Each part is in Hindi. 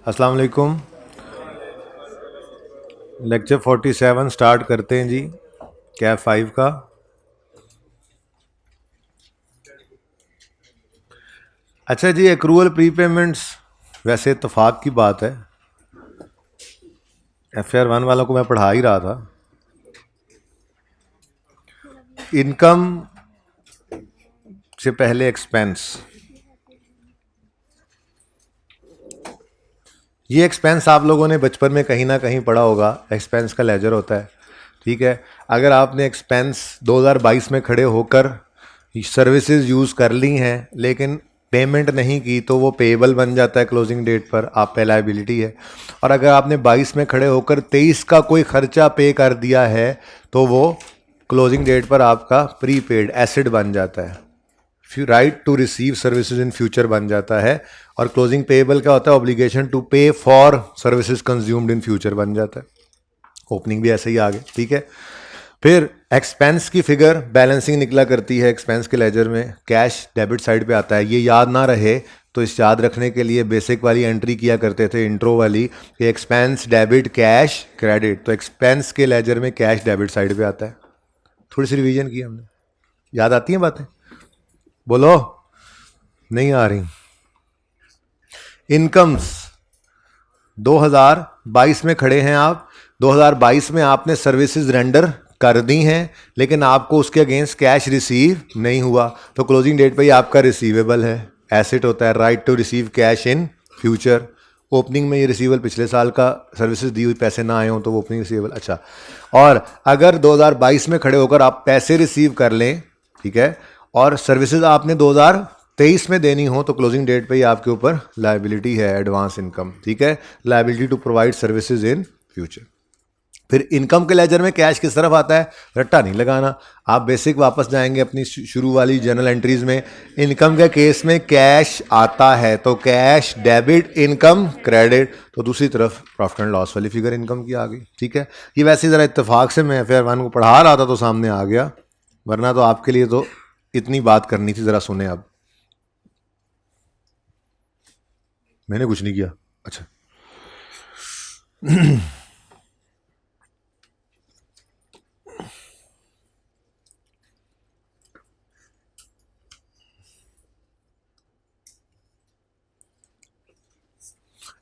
अस्सलाम वालेकुम। लेक्चर 47 स्टार्ट करते हैं जी, कैफ 5 का। अच्छा जी, एक्रूअल प्रीपेमेंट्स वैसे इत्तेफाक की बात है, FR1 वालों को मैं पढ़ा ही रहा था। इनकम से पहले एक्सपेंस, ये एक्सपेंस आप लोगों ने बचपन में कहीं ना कहीं पढ़ा होगा। एक्सपेंस का लेजर होता है, ठीक है। अगर आपने एक्सपेंस 2022 में खड़े होकर सर्विसेज यूज़ कर ली हैं लेकिन पेमेंट नहीं की तो वो पेएबल बन जाता है क्लोजिंग डेट पर, आप पे लायबिलिटी है। और अगर आपने 22 में खड़े होकर 23 का कोई खर्चा पे कर दिया है तो वो क्लोजिंग डेट पर आपका प्रीपेड एसेट बन जाता है, right to receive services in future बन जाता है। और क्लोजिंग पेएबल क्या होता है? Obligation to pay for services consumed in future बन जाता है। ओपनिंग भी ऐसे ही आगे, ठीक है। फिर एक्सपेंस की फिगर बैलेंसिंग निकला करती है एक्सपेंस के लेजर में, कैश डेबिट साइड पे आता है। ये याद ना रहे तो इस याद रखने के लिए बेसिक वाली एंट्री किया करते थे, इंट्रो वाली, कि एक्सपेंस डेबिट कैश क्रेडिट। तो एक्सपेंस के लेजर में कैश डेबिट साइड पे आता है। थोड़ी सी रिवीजन की हमने, याद आती हैं बातें? बोलो, नहीं आ रही? इनकम्स 2022 में खड़े हैं आप, 2022 में आपने सर्विसेज रेंडर कर दी हैं लेकिन आपको उसके अगेंस्ट कैश रिसीव नहीं हुआ, तो क्लोजिंग डेट पे ही आपका रिसीवेबल है, एसेट होता है, right to receive cash in future. Opening में ये रिसीवेबल पिछले साल का सर्विसेज दी हुई पैसे ना आए हों तो वो ओपनिंग रिसीवेबल। अच्छा, और अगर 2022 में खड़े होकर आप पैसे रिसीव कर लें, ठीक है, और सर्विसेज आपने 2023 में देनी हो तो क्लोजिंग डेट पे ही आपके ऊपर लायबिलिटी है, एडवांस इनकम, ठीक है, liability to provide services in future. फिर इनकम के लेजर में कैश किस तरफ आता है? रट्टा नहीं लगाना, आप बेसिक वापस जाएंगे अपनी शुरू वाली जर्नल एंट्रीज में। इनकम के केस में कैश आता है तो कैश डेबिट इनकम क्रेडिट, तो दूसरी तरफ प्रॉफिट एंड लॉस वाली फिगर इनकम की आ गई, ठीक है। ये वैसे ज़रा इत्तेफाक से मैं FR1 को पढ़ा रहा था तो सामने आ गया, वरना तो आपके लिए तो इतनी बात करनी थी। ज़रा सुने अब, मैंने कुछ नहीं किया। अच्छा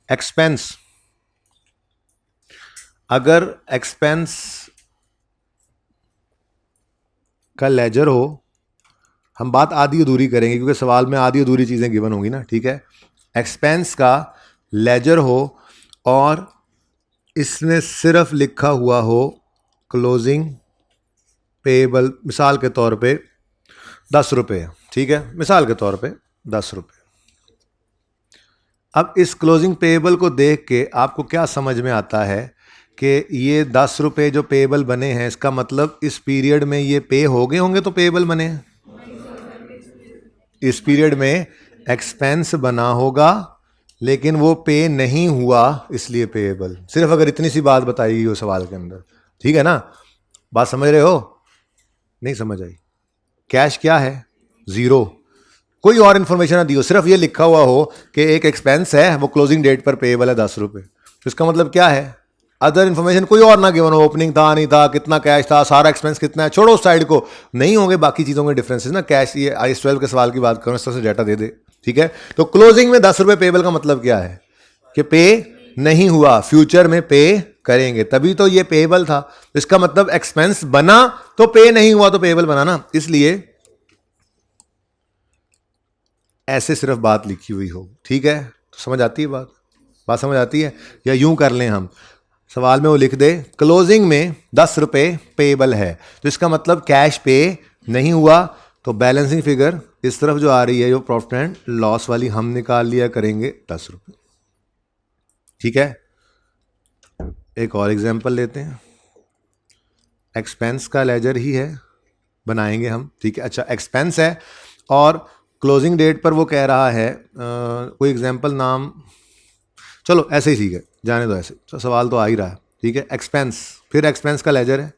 एक्सपेंस, अगर एक्सपेंस का लेजर हो, हम बात आधी अधूरी करेंगे क्योंकि सवाल में आधी अधूरी चीज़ें गिवन होंगी ना, ठीक है। एक्सपेंस का लेजर हो और इसमें सिर्फ लिखा हुआ हो क्लोजिंग पेएबल, मिसाल के तौर पे 10 रुपये, ठीक है, मिसाल के तौर पे 10 रुपये। अब इस क्लोजिंग पेएबल को देख के आपको क्या समझ में आता है कि ये 10 रुपये जो पेएबल बने हैं, इसका मतलब इस पीरियड में ये पे हो गए होंगे तो पेएबल बने हैं। इस पीरियड में एक्सपेंस बना होगा लेकिन वो पे नहीं हुआ इसलिए पेएबल। सिर्फ अगर इतनी सी बात बताई गई हो सवाल के अंदर, ठीक है ना? बात समझ रहे हो? नहीं समझ आई? कैश क्या है? जीरो, कोई और इन्फॉर्मेशन ना दी हो, सिर्फ ये लिखा हुआ हो कि एक एक्सपेंस है वो क्लोजिंग डेट पर पेएबल है 10 रुपये, तो इसका मतलब क्या है? अदर इन्फॉर्मेशन कोई और ना गिवन हो, ओपनिंग था नहीं था, कितना कैश था, सारा एक्सपेंस कितना है, छोड़ो उस साइड को, नहीं होंगे बाकी चीज़ों के डिफरेंसेस ना। कैश, ये IS12 के सवाल की बात करूँ, इस तरह से डाटा दे दे, ठीक है। तो क्लोजिंग में 10 रुपये पेएबल का मतलब क्या है? कि पे नहीं हुआ, फ्यूचर में पे करेंगे, तभी तो ये पेएबल था। इसका मतलब एक्सपेंस बना तो पे नहीं हुआ तो पेएबल बना ना, इसलिए ऐसे सिर्फ बात लिखी हुई हो, ठीक है। तो समझ आती है बात? बात समझ आती है? या यूं कर लें हम, सवाल में वो लिख दे क्लोजिंग में 10 रुपये पेएबल है, तो इसका मतलब कैश पे नहीं हुआ, तो बैलेंसिंग फिगर इस तरफ जो आ रही है, जो प्रॉफिट एंड लॉस वाली, हम निकाल लिया करेंगे 10 रुपये, ठीक है। एक और एग्जांपल लेते हैं, एक्सपेंस का लेजर ही है, बनाएंगे हम, ठीक है। अच्छा, एक्सपेंस है और क्लोजिंग डेट पर वो कह रहा है, कोई एग्जांपल नाम, चलो ऐसे ही ठीक है, जाने दो ऐसे, तो सवाल तो आ ही रहा है, ठीक है। एक्सपेंस, फिर एक्सपेंस का लेजर है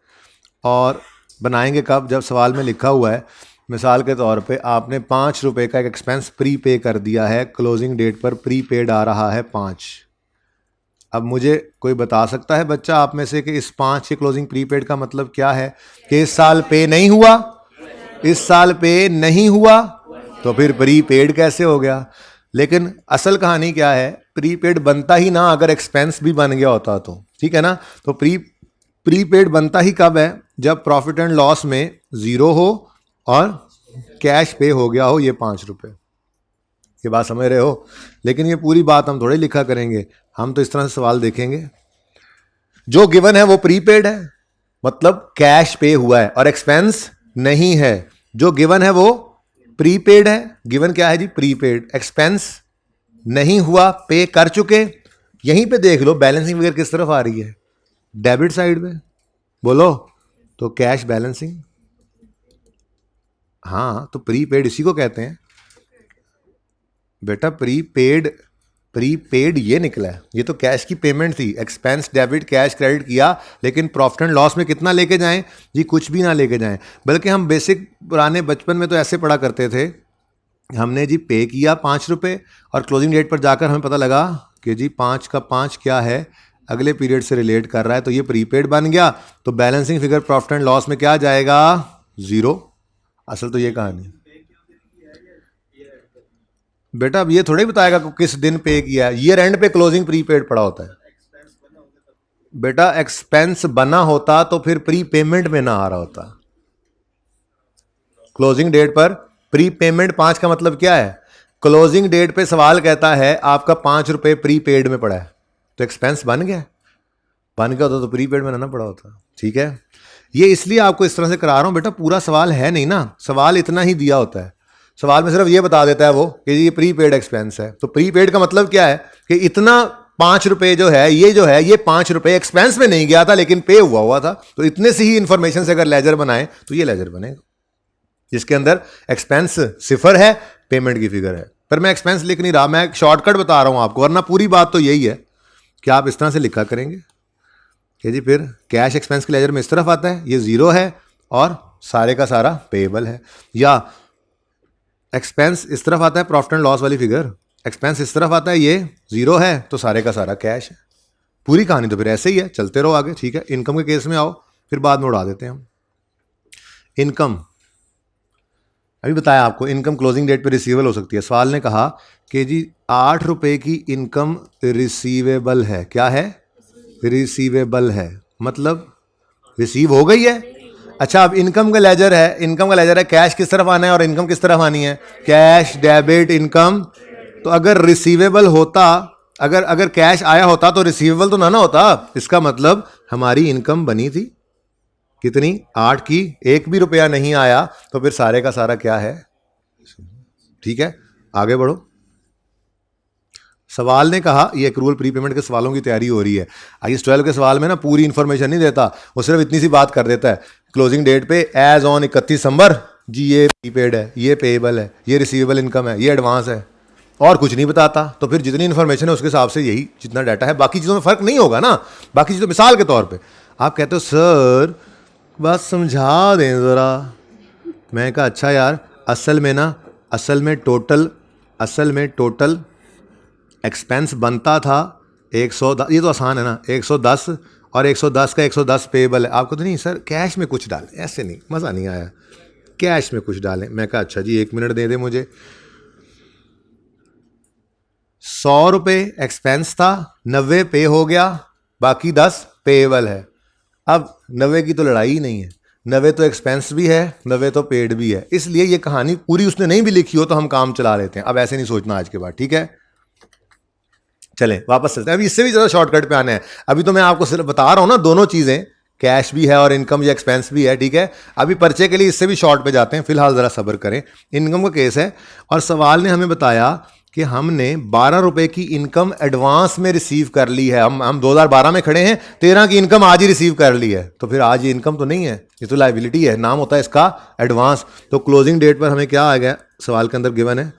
और बनाएंगे कब? जब सवाल में लिखा हुआ है, मिसाल के तौर पे आपने 5 रुपये का एक एक्सपेंस प्री पे कर दिया है, क्लोजिंग डेट पर प्री पेड आ रहा है 5, अब मुझे कोई बता सकता है बच्चा आप में से कि इस 5 के क्लोजिंग प्रीपेड का मतलब क्या है? कि इस साल पे नहीं हुआ, इस साल पे नहीं हुआ, तो फिर प्रीपेड कैसे हो गया? लेकिन असल कहानी क्या है, प्रीपेड बनता ही ना अगर एक्सपेंस भी बन गया होता तो, ठीक है ना। तो प्रीपेड बनता ही कब है? जब प्रॉफिट एंड लॉस में जीरो हो और कैश पे हो गया हो ये 5 रुपये। ये बात समझ रहे हो? लेकिन ये पूरी बात हम थोड़े लिखा करेंगे, हम तो इस तरह से सवाल देखेंगे। जो गिवन है वो प्रीपेड है, मतलब कैश पे हुआ है और एक्सपेंस नहीं है। जो गिवन है वो प्रीपेड है। गिवन क्या है जी? प्रीपेड। एक्सपेंस नहीं हुआ, पे कर चुके। यहीं पे देख लो बैलेंसिंग फिगर किस तरफ आ रही है? डेबिट साइड में। बोलो तो कैश बैलेंसिंग। हाँ, तो प्रीपेड इसी को कहते हैं बेटा। प्रीपेड ये निकला है, ये तो कैश की पेमेंट थी। एक्सपेंस डेबिट, कैश क्रेडिट किया, लेकिन प्रॉफिट एंड लॉस में कितना लेके जाएं जी? कुछ भी ना लेके जाएं। बल्कि हम बेसिक पुराने बचपन में तो ऐसे पढ़ा करते थे, हमने जी पे किया 5 रुपये और क्लोजिंग डेट पर जाकर हमें पता लगा कि जी 5 का 5 क्या है, अगले पीरियड से रिलेट कर रहा है, तो ये प्रीपेड बन गया। तो balancing figure profit and loss में क्या जाएगा? जीरो। असल तो ये कहानी बेटा, अब ये थोड़ी बताएगा कि किस दिन पे किया है। ईयर एंड पे क्लोजिंग प्रीपेड पड़ा होता है बेटा। एक्सपेंस बना होता तो फिर प्री पेमेंट में ना आ रहा होता। क्लोजिंग डेट पर प्री पेमेंट 5 का मतलब क्या है? क्लोजिंग डेट पे सवाल कहता है आपका 5 रुपए प्री पेड में पड़ा है, तो एक्सपेंस बन गया। बन गया होता तो प्री पेड में ना पड़ा होता। ठीक है, ये इसलिए आपको इस तरह से करा रहा हूं बेटा, पूरा सवाल है नहीं ना, सवाल इतना ही दिया होता है। सवाल में सिर्फ ये बता देता है वो कि ये प्री पेड एक्सपेंस है। तो प्री पेड का मतलब क्या है कि इतना 5 रुपए जो है ये 5 रुपए एक्सपेंस में नहीं गया था लेकिन पे हुआ था। तो इतने से ही इंफॉर्मेशन से अगर लेजर बनाए तो ये लेजर बनेगा जिसके अंदर एक्सपेंस सिफर है, पेमेंट की फिगर है। पर मैं एक्सपेंस लिख नहीं रहा, मैं एक शॉर्टकट बता रहा हूं आपको, वरना पूरी बात तो यही है कि आप इस तरह से लिखा करेंगे कि जी फिर कैश एक्सपेंस के लेजर में इस तरफ आता है, ये जीरो है और सारे का सारा पेएबल है। या एक्सपेंस इस तरफ आता है, प्रॉफिट एंड लॉस वाली फिगर, एक्सपेंस इस तरफ आता है, ये जीरो है तो सारे का सारा कैश है। पूरी कहानी तो फिर ऐसे ही है, चलते रहो आगे। ठीक है, इनकम के केस में आओ, फिर बाद में उड़ा देते हैं हम। इनकम अभी बताया आपको, इनकम क्लोजिंग डेट पे रिसीवेबल हो सकती है। सवाल ने कहा कि जी 8 रुपए की इनकम रिसीवेबल है। क्या है? रिसीवेबल है, मतलब रिसीव हो गई है। अच्छा, अब इनकम का लेजर है, इनकम का लेजर है कैश किस तरफ आना है और इनकम किस तरफ आनी है? Cash debit income. तो अगर रिसीवेबल होता, अगर कैश आया होता तो रिसीवेबल तो ना होता। इसका मतलब हमारी इनकम बनी थी कितनी? 8 की। 1 भी रुपया नहीं आया तो फिर सारे का सारा क्या है? ठीक है, आगे बढ़ो। सवाल ने कहा, ये एक्रूअल प्रीपेमेंट के सवालों की तैयारी हो रही है। IAS 12 के सवाल में ना पूरी इंफॉर्मेशन नहीं देता, वो सिर्फ इतनी सी बात कर देता है क्लोजिंग डेट पे एज ऑन 31 दिसंबर जी ये प्रीपेड है, ये पेएबल है, ये रिसीवेबल इनकम है, ये एडवांस है, और कुछ नहीं बताता। तो फिर जितनी इन्फॉर्मेशन है उसके हिसाब से यही जितना डाटा है, बाकी चीज़ों में फ़र्क नहीं होगा ना। बाकी चीज़ों, मिसाल के तौर पर आप कहते हो सर बस समझा दें ज़रा। मैं कहा अच्छा यार, असल में टोटल एक्सपेंस बनता था 110। ये तो आसान है ना, 110 और 110 का 110 पेएबल है। आपको तो नहीं सर कैश में कुछ डालें, ऐसे नहीं, मज़ा नहीं आया, कैश में कुछ डालें। मैं कहा अच्छा जी 1 मिनट दे दे मुझे। 100 रुपये एक्सपेंस था, 90 पे हो गया, बाकी 10 पेएबल है। अब 90 की तो लड़ाई ही नहीं है, 90 तो एक्सपेंस भी है, 90 तो पेड भी है। इसलिए ये कहानी पूरी उसने नहीं भी लिखी हो तो हम काम चला लेते हैं। अब ऐसे नहीं सोचना आज के बाद, ठीक है। चलें वापस चलते हैं, अभी इससे भी ज़्यादा शॉर्टकट पे आना है। अभी तो मैं आपको सिर्फ बता रहा हूँ ना, दोनों चीज़ें, कैश भी है और इनकम या एक्सपेंस भी है, ठीक है। अभी पर्चे के लिए इससे भी शॉर्ट पे जाते हैं, फिलहाल ज़रा सब्र करें। इनकम का केस है और सवाल ने हमें बताया कि हमने 12 रुपए की इनकम एडवांस में रिसीव कर ली है। हम 2012 में खड़े हैं, 13 की इनकम आज ही रिसीव कर ली है। तो फिर आज ये इनकम तो नहीं है, ये तो लायबिलिटी है, नाम होता है इसका एडवांस। तो क्लोजिंग डेट पर हमें क्या आ गया? सवाल के अंदर गिवन है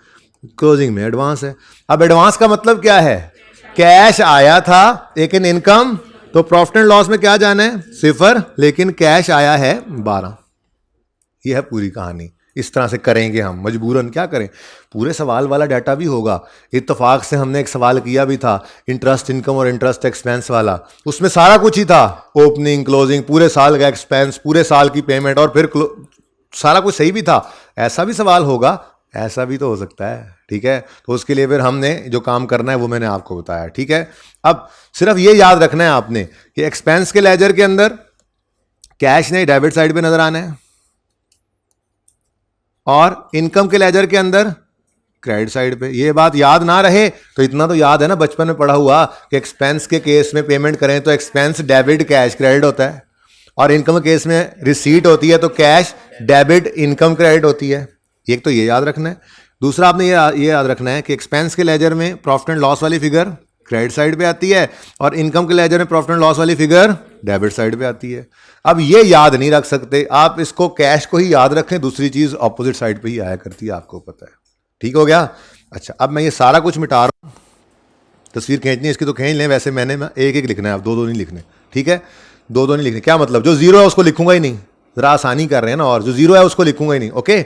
क्लोजिंग में एडवांस है। अब एडवांस का मतलब क्या है? कैश आया था लेकिन इनकम, तो प्रॉफिट एंड लॉस में क्या जाना है? सिफर, लेकिन कैश आया है 12। यह है पूरी कहानी। इस तरह से करेंगे हम, मजबूरन क्या करें, पूरे सवाल वाला डाटा भी होगा। इत्तेफाक से हमने एक सवाल किया भी था इंटरेस्ट इनकम और इंटरेस्ट एक्सपेंस वाला, उसमें सारा कुछ ही था, ओपनिंग क्लोजिंग, पूरे साल का एक्सपेंस, पूरे साल की पेमेंट, और फिर सारा कुछ सही भी था। ऐसा भी सवाल होगा, ऐसा भी तो हो सकता है, ठीक है। तो उसके लिए फिर हमने जो काम करना है वो मैंने आपको बताया, ठीक है। अब सिर्फ ये याद रखना है आपने कि एक्सपेंस के लेजर के अंदर कैश नहीं डेबिट साइड पे नजर आना है, और इनकम के लेजर के अंदर क्रेडिट साइड पे। ये बात याद ना रहे तो इतना तो याद है ना, बचपन में पढ़ा हुआ कि एक्सपेंस के केस में पेमेंट करें तो एक्सपेंस डेबिट कैश क्रेडिट होता है, और इनकम के केस में रिसीट होती है तो कैश डेबिट इनकम क्रेडिट होती है। एक तो ये याद रखना है। दूसरा आपने ये याद रखना है कि एक्सपेंस के लेजर में प्रॉफिट एंड लॉस वाली फिगर क्रेडिट साइड पे आती है, और इनकम के लेजर में प्रॉफिट एंड लॉस वाली फिगर डेबिट साइड पे आती है। अब ये याद नहीं रख सकते आप, इसको कैश को ही याद रखें, दूसरी चीज ऑपोजिट साइड पे ही आया करती है, आपको पता है, ठीक हो गया। अच्छा, अब मैं ये सारा कुछ मिटा रहा हूं, तस्वीर खींचनी है इसकी तो खींच लें, वैसे मैंने एक एक लिखना है, आप दो दो नहीं लिखने, ठीक है, दो दो नहीं लिखने। क्या मतलब, जो जीरो है उसको लिखूंगा ही नहीं, जरा आसानी कर रहे हैं ना, और जो जीरो है उसको लिखूंगा ही नहीं, ओके।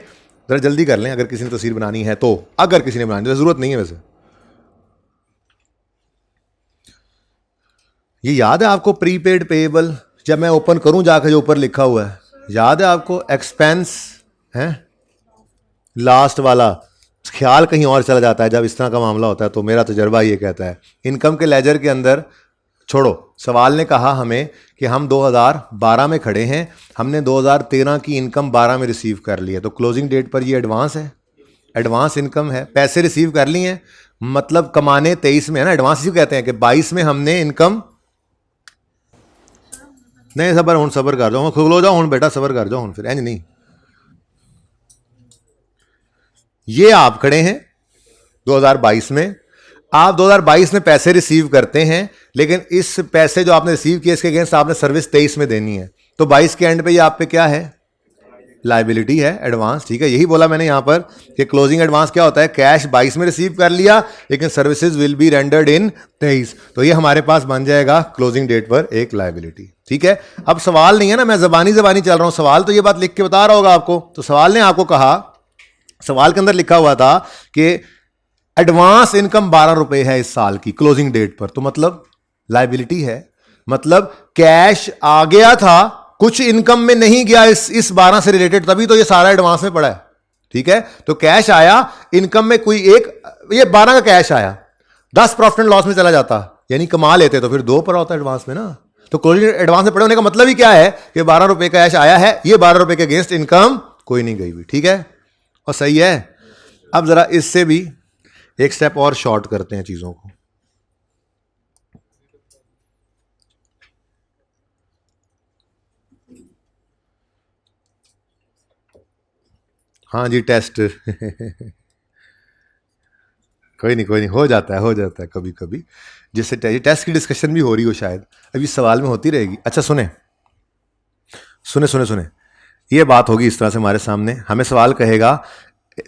जरा जल्दी कर लें अगर किसी ने तस्वीर बनानी है तो, अगर किसी ने बनानी तो जरूरत नहीं है वैसे। ये याद है आपको प्रीपेड पेएबल, जब मैं ओपन करूं जाकर जो ऊपर लिखा हुआ है, याद है आपको, एक्सपेंस है लास्ट वाला, ख्याल कहीं और चला जाता है जब इस तरह का मामला होता है। तो मेरा तजर्बा ये कहता है इनकम के लेजर के अंदर, छोड़ो, सवाल ने कहा हमें कि हम 2012 में खड़े हैं, हमने 2013 की इनकम 12 में रिसीव कर ली है, तो क्लोजिंग डेट पर ये एडवांस है, एडवांस इनकम है, पैसे रिसीव कर लिए हैं, मतलब कमाने 23 में है ना, एडवांस इसी कहते हैं कि 22 में हमने इनकम, नहीं सबर हूँ, सबर कर जाओ, खुलो जाओ हूँ बेटा, सबर कर जाओ हूँ, फिर इंज नहीं। ये आप खड़े हैं 2022 में, आप 2022 में पैसे रिसीव करते हैं, लेकिन इस पैसे जो आपने रिसीव किए इसके अगेंस्ट आपने सर्विस 23 में देनी है, तो 22 के एंड पे ये आप पे क्या है, लाइबिलिटी है, एडवांस, ठीक है। यही बोला मैंने यहां पर कि क्लोजिंग एडवांस क्या होता है, कैश 22 में रिसीव कर लिया लेकिन सर्विसेज विल बी रेंडर्ड इन 23, तो ये हमारे पास बन जाएगा क्लोजिंग डेट पर एक लाइबिलिटी, ठीक है। अब सवाल नहीं है ना, मैं जबानी चल रहा हूं, सवाल तो ये बात लिख के बता रहा होगा आपको। तो सवाल ने आपको कहा, सवाल के अंदर लिखा हुआ था कि एडवांस इनकम 12 रुपए है इस साल की क्लोजिंग डेट पर, तो मतलब लाइबिलिटी है, मतलब कैश आ गया था, कुछ इनकम में नहीं गया इस 12 से रिलेटेड, तभी तो ये सारा एडवांस में पड़ा है, ठीक है। तो कैश आया, इनकम में कोई एक, ये 12 का कैश आया, 10 प्रॉफिट एंड लॉस में चला जाता, यानी कमा लेते तो फिर 2 पर होता एडवांस में ना। तो क्लोजिंग एडवांस में पड़े होने का मतलब ही क्या है कि 12 रुपए का कैश आया है, ये 12 रुपए के अगेंस्ट इनकम कोई नहीं गई हुई, ठीक है, और सही है। अब जरा इससे भी एक स्टेप और शॉर्ट करते हैं चीजों को। हाँ जी, टेस्ट कोई नहीं, हो जाता है कभी कभी, जिससे टेस्ट की डिस्कशन भी हो रही हो शायद, अभी सवाल में होती रहेगी। अच्छा सुने, ये बात होगी इस तरह से हमारे सामने, हमें सवाल कहेगा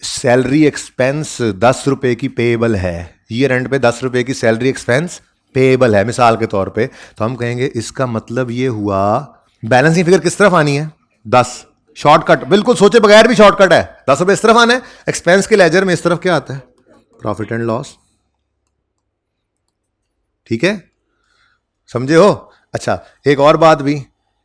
सैलरी एक्सपेंस 10 रुपए की पेएबल है, ईयर एंड पे 10 रुपए की सैलरी एक्सपेंस पेएबल है मिसाल के तौर पे, तो हम कहेंगे इसका मतलब ये हुआ, बैलेंसिंग फिगर किस तरफ आनी है, 10, शॉर्टकट, बिल्कुल सोचे बगैर भी शॉर्टकट है, 10 रुपए इस तरफ आना है, एक्सपेंस के लेजर में इस तरफ क्या आता है, प्रॉफिट एंड लॉस, ठीक है, समझे हो। अच्छा एक और बात भी,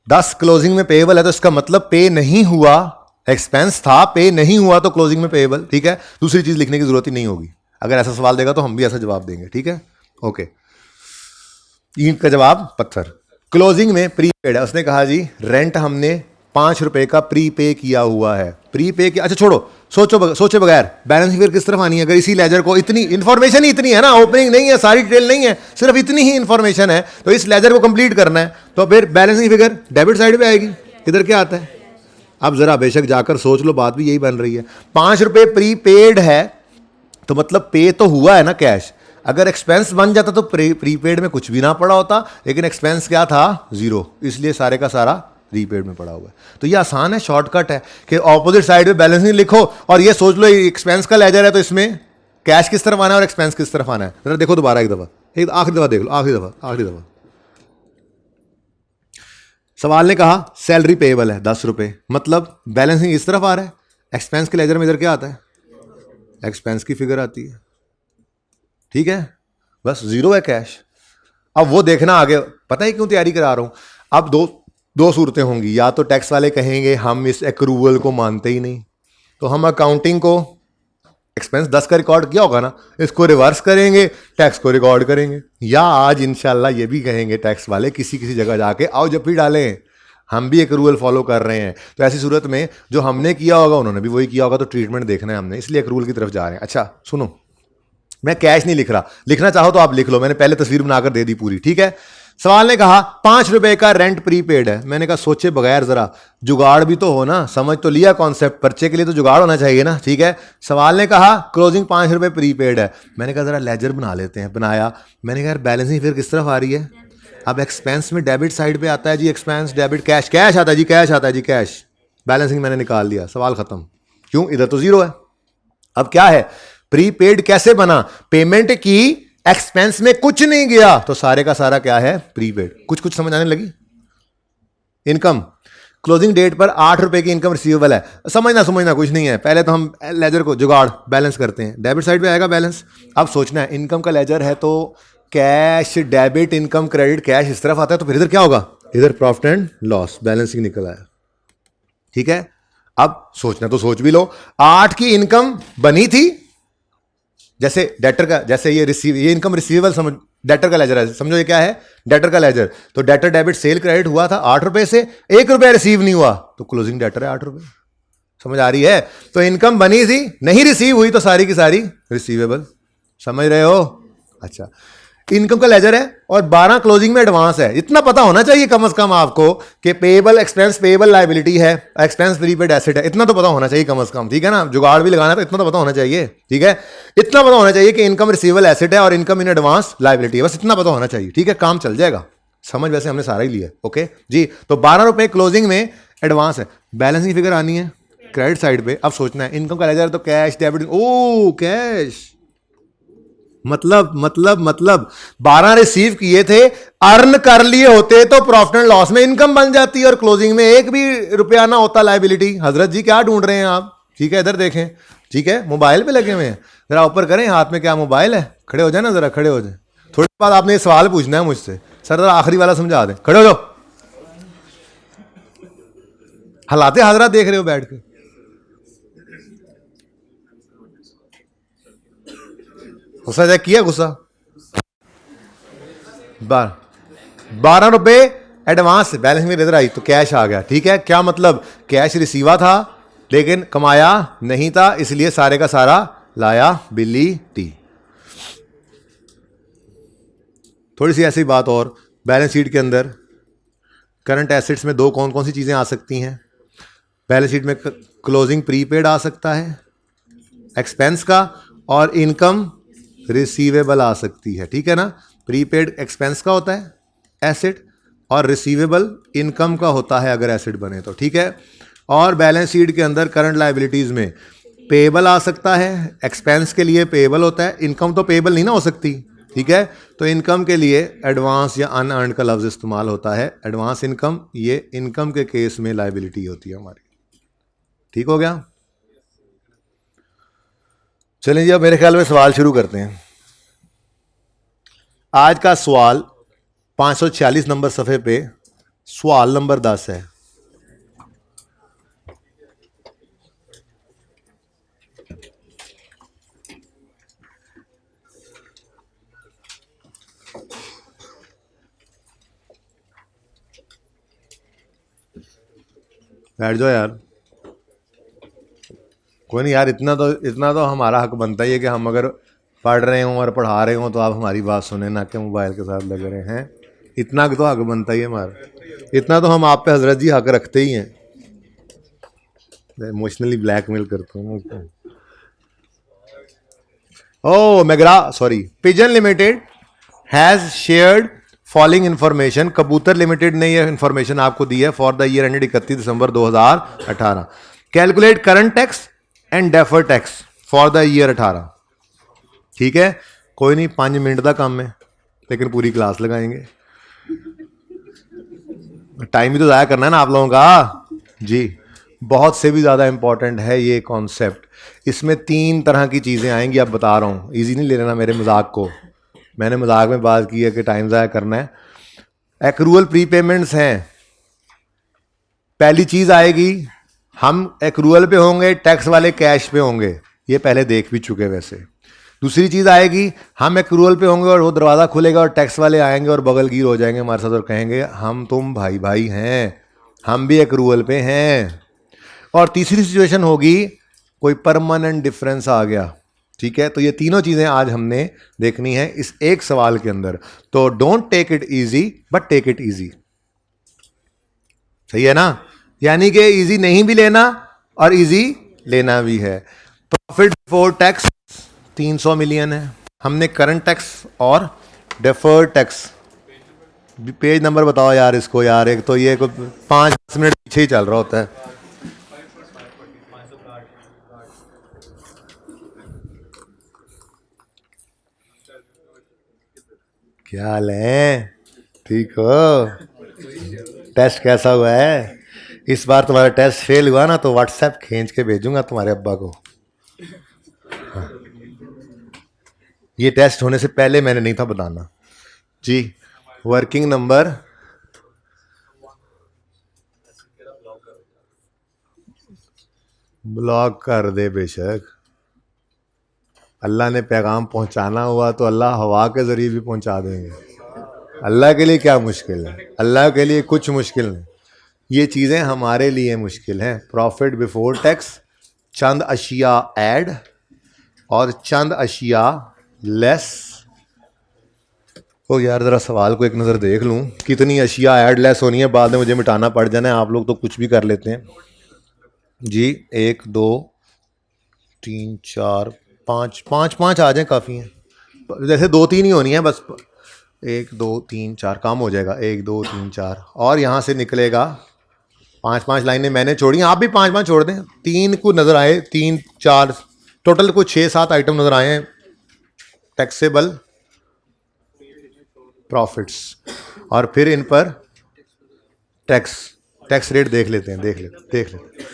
10 क्लोजिंग में पेएबल है तो इसका मतलब पे नहीं हुआ, एक्सपेंस था, पे नहीं हुआ तो क्लोजिंग में पेएबल, ठीक है। दूसरी चीज लिखने की जरूरत ही नहीं होगी, अगर ऐसा सवाल देगा तो हम भी ऐसा जवाब देंगे, ठीक है, ओके। ईंट का जवाब पत्थर। क्लोजिंग में प्रीपेड है, उसने कहा जी रेंट हमने 5 रुपए का प्री पे किया हुआ है, प्री पे किया, अच्छा छोड़ो, सोचे बगैर बैलेंस फिगर किस तरफ आनी है, अगर इसी लेजर को, इतनी इंफॉर्मेशन ही इतनी है ना, ओपनिंग नहीं है, सारी डिटेल नहीं है, सिर्फ इतनी ही इंफॉर्मेशन है, तो इस लेजर को कंप्लीट करना है, तो फिर बैलेंसिंग फिगर डेबिट साइड पे आएगी, इधर क्या आता है। अब जरा बेशक जाकर सोच लो, बात भी यही बन रही है, 5 रुपए प्रीपेड है तो मतलब पे तो हुआ है ना कैश, अगर एक्सपेंस बन जाता तो प्रीपेड में कुछ भी ना पड़ा होता, लेकिन एक्सपेंस क्या था, 0, इसलिए सारे का सारा प्रीपेड में पड़ा हुआ है। तो ये आसान है, शॉर्टकट है कि ऑपोजिट साइड में बैलेंसिंग लिखो और ये सोच लो एक्सपेंस का लेजर है तो इसमें कैश किस तरफ आना है और एक्सपेंस किस तरफ आना है। जरा देखो दोबारा एक दफा, एक आखिरी दफा देख लो, आखिरी दफा। सवाल ने कहा सैलरी पेएबल है 10 रुपए, मतलब बैलेंसिंग इस तरफ आ रहा है, एक्सपेंस के लेजर में इधर क्या आता है, एक्सपेंस की फिगर आती है, ठीक है, बस जीरो है कैश। अब वो देखना आगे, पता है क्यों तैयारी करा रहा हूं। अब दो सूरतें होंगी, या तो टैक्स वाले कहेंगे हम इस एक्रूवल को मानते ही नहीं, तो हम अकाउंटिंग को एक्सपेंस 10 का रिकॉर्ड किया होगा ना, इसको रिवर्स करेंगे, टैक्स को रिकॉर्ड करेंगे। या आज इंशाल्लाह ये भी कहेंगे टैक्स वाले किसी किसी जगह जाके, आओ जब भी डालें हम भी एक रूल फॉलो कर रहे हैं। तो ऐसी सूरत में जो हमने किया होगा उन्होंने भी वही किया होगा, तो ट्रीटमेंट देखना है हमने, इसलिए एक रूल की तरफ जा रहे हैं। अच्छा सुनो, मैं कैश नहीं लिख रहा, लिखना चाहो तो आप लिख लो, मैंने पहले तस्वीर बनाकर दे दी पूरी, ठीक है। सवाल ने कहा 5 रुपए का रेंट प्रीपेड है। मैंने कहा सोचे बगैर जरा, जुगाड़ भी तो हो ना, समझ तो लिया कॉन्सेप्ट, पर्चे के लिए तो जुगाड़ होना चाहिए ना, ठीक है। सवाल ने कहा क्लोजिंग 5 रुपए प्रीपेड है। मैंने कहा जरा लेजर बना लेते हैं, बनाया। मैंने कहा यार बैलेंसिंग फिर किस तरफ आ रही है, अब एक्सपेंस में डेबिट साइड पे आता है जी, एक्सपेंस डेबिट कैश, कैश आता है जी, कैश आता है जी, कैश। बैलेंसिंग मैंने निकाल लिया, सवाल खत्म। क्यों, इधर तो जीरो है। अब क्या है, प्रीपेड कैसे बना, पेमेंट की, एक्सपेंस में कुछ नहीं गया, तो सारे का सारा क्या है, प्रीपेड। कुछ कुछ समझ आने लगी। इनकम क्लोजिंग डेट पर 8 रुपए की इनकम रिसीवेबल है। समझना कुछ नहीं है, पहले तो हम लेजर को जुगाड़ बैलेंस करते हैं, डेबिट साइड पे आएगा बैलेंस। अब सोचना है इनकम का लेजर है तो cash debit income credit cash इस तरफ आता है, तो फिर इधर क्या होगा, इधर प्रॉफिट एंड लॉस, बैलेंसिंग निकल आया, ठीक है। अब सोचना तो सोच भी लो, 8 की इनकम बनी थी, जैसे डेटर का, जैसे ये इनकम रिसीवेबल समझ, डेटर का लेजर है, समझो ये क्या है, डेटर का लेजर। तो डेटर डेबिट सेल क्रेडिट हुआ था 8 रुपए से, 1 रुपया रिसीव नहीं हुआ, तो क्लोजिंग डेटर है 8 रुपए। समझ आ रही है। तो इनकम बनी थी, नहीं रिसीव हुई, तो सारी की सारी रिसीवेबल। समझ रहे हो। अच्छा, इनकम का लेजर है और 12 क्लोजिंग में एडवांस है। इतना पता होना चाहिए कम से कम आपको कि पेएबल एक्सपेंस पेएबल लायबिलिटी है, एक्सपेंस प्रीपेड एसेट है, इतना तो पता होना चाहिए कम से कम, ठीक है ना। जुगाड़ भी लगाना है तो इतना तो पता होना चाहिए, ठीक है। इतना पता होना चाहिए कि इनकम रिसीवेबल एसेट है और इनकम इन एडवांस लायबिलिटी है, बस इतना पता होना चाहिए, ठीक है, काम चल जाएगा। समझ वैसे हमने सारा ही लिया, ओके जी। तो 12 रुपए क्लोजिंग में एडवांस है, बैलेंसिंग फिगर आनी है क्रेडिट साइड पे। अब सोचना है इनकम का लेजर तो कैश डेबिट, ओ कैश, मतलब 12 रिसीव किए थे, अर्न कर लिए होते तो प्रॉफिट एंड लॉस में इनकम बन जाती और क्लोजिंग में 1 भी रुपया ना होता लायबिलिटी। हजरत जी क्या ढूंढ रहे हैं आप, ठीक है, इधर देखें, ठीक है, मोबाइल पे लगे हुए हैं, जरा ऊपर करें, हाथ में क्या मोबाइल है, खड़े हो जाए ना, जरा खड़े हो जाए। थोड़ी बाद आपने ये सवाल पूछना है मुझसे, सर जरा आखिरी वाला समझा दें, खड़े हो जाओ। हालाते हाजरा देख रहे हो बैठ के, गुस्सा चेक किया, गुस्सा। 12 रुपए एडवांस बैलेंस में इधर आई तो कैश आ गया, ठीक है। क्या मतलब, कैश रिसीवा था लेकिन कमाया नहीं था, इसलिए सारे का सारा लायबिलिटी। थोड़ी सी ऐसी बात और, बैलेंस शीट के अंदर करंट एसेट्स में कौन कौन सी चीजें आ सकती हैं। बैलेंस शीट में क्लोजिंग प्रीपेड आ सकता है एक्सपेंस का, और इनकम रिसीवेबल आ सकती है, ठीक है ना। प्रीपेड एक्सपेंस का होता है एसेट, और रिसीवेबल इनकम का होता है अगर एसेट बने तो, ठीक है। और बैलेंस शीट के अंदर करंट लायबिलिटीज में पेएबल आ सकता है, एक्सपेंस के लिए पेएबल होता है, इनकम तो पेएबल नहीं ना हो सकती, ठीक है। तो इनकम के लिए एडवांस या अनअर्न्ड का लफ्ज इस्तेमाल होता है, एडवांस इनकम, ये इनकम के केस में लायबिलिटी होती है हमारी, ठीक हो गया। चलें जी, अब मेरे ख्याल में सवाल शुरू करते हैं। आज का सवाल 546 नंबर सफ़े पे सवाल नंबर 10 है। बैठ जाओ यार, कोई नहीं यार, इतना तो हमारा हक बनता ही है कि हम अगर पढ़ रहे हों और पढ़ा रहे हों तो आप हमारी बात सुने, ना कि मोबाइल के साथ लगे रहे हैं। इतना तो हक बनता ही है हमारा, इतना तो हम आप पे हजरत जी हक रखते ही हैं। इमोशनली ब्लैकमेल करते हैं। ओ मेगरा sorry, pigeon limited has shared following information. कबूतर लिमिटेड ने यह इंफॉर्मेशन आपको दी है for the year ended 31 December 2018। Calculate current tax and deferred tax for the year 18, ठीक है। कोई नहीं, 5 मिनट का काम है, लेकिन पूरी क्लास लगाएंगे, टाइम भी तो ज़ाया करना है ना आप लोगों का जी। बहुत से भी ज़्यादा इंपॉर्टेंट है ये कॉन्सेप्ट। इसमें 3 तरह की चीज़ें आएंगी, अब बता रहा हूँ, ईजी नहीं ले लेना मेरे मजाक को। मैंने मजाक में बात की है कि टाइम ज़ाया करना है। एक्रूअल प्रीपेमेंट्स हैं। पहली चीज़ आएगी, हम एक्रूअल पे होंगे, टैक्स वाले कैश पे होंगे, ये पहले देख भी चुके वैसे। दूसरी चीज़ आएगी, हम एक्रूअल पे होंगे और वो दरवाज़ा खुलेगा और टैक्स वाले आएंगे और बगलगीर हो जाएंगे हमारे साथ और कहेंगे हम तुम भाई भाई हैं, हम भी एक्रूअल पे हैं। और तीसरी सिचुएशन होगी, कोई परमानेंट डिफरेंस आ गया, ठीक है। तो ये तीनों चीज़ें आज हमने देखनी है इस एक सवाल के अंदर। तो don't take it easy but take it easy, सही है ना। यानी कि इजी नहीं भी लेना और इजी लेना भी है। प्रॉफिट बिफोर टैक्स 300 मिलियन है। हमने करंट टैक्स और डेफर्ड टैक्स, पेज नंबर बताओ यार इसको यार, एक तो ये 5 मिनट पीछे ही चल रहा होता है। क्या हाल है, ठीक हो? टेस्ट कैसा हुआ है? इस बार तुम्हारा टेस्ट फेल हुआ ना तो व्हाट्सएप खींच के भेजूंगा तुम्हारे अब्बा को। हाँ। ये टेस्ट होने से पहले मैंने नहीं था बताना जी। वर्किंग नंबर ब्लॉक कर दे बेशक, अल्लाह ने पैगाम पहुंचाना हुआ तो अल्लाह हवा के जरिए भी पहुंचा देंगे। अल्लाह के लिए क्या मुश्किल है, अल्लाह के लिए कुछ मुश्किल नहीं। ये चीज़ें हमारे लिए मुश्किल हैं। प्रॉफिट बिफोर टैक्स, चंद अशिया ऐड और चंद अशिया लेस। ओ यार ज़रा सवाल को एक नज़र देख लूँ, कितनी अशिया ऐड लेस होनी है, बाद में मुझे मिटाना पड़ जाना है। आप लोग तो कुछ भी कर लेते हैं जी। 1 2 3 4 5 5 आ जाए, काफ़ी हैं। जैसे 2 3 ही होनी है बस, 1 2 3 4 काम हो जाएगा। 1 2 3 4 और यहाँ से निकलेगा 5 लाइनें मैंने छोड़ी, आप भी 5 छोड़ दें। 3 को नज़र आए, 3 4 टोटल को 6 7 आइटम नज़र आए हैं टैक्सेबल प्रॉफिट्स, और फिर इन पर टैक्स रेट देख लेते हैं, देख लेते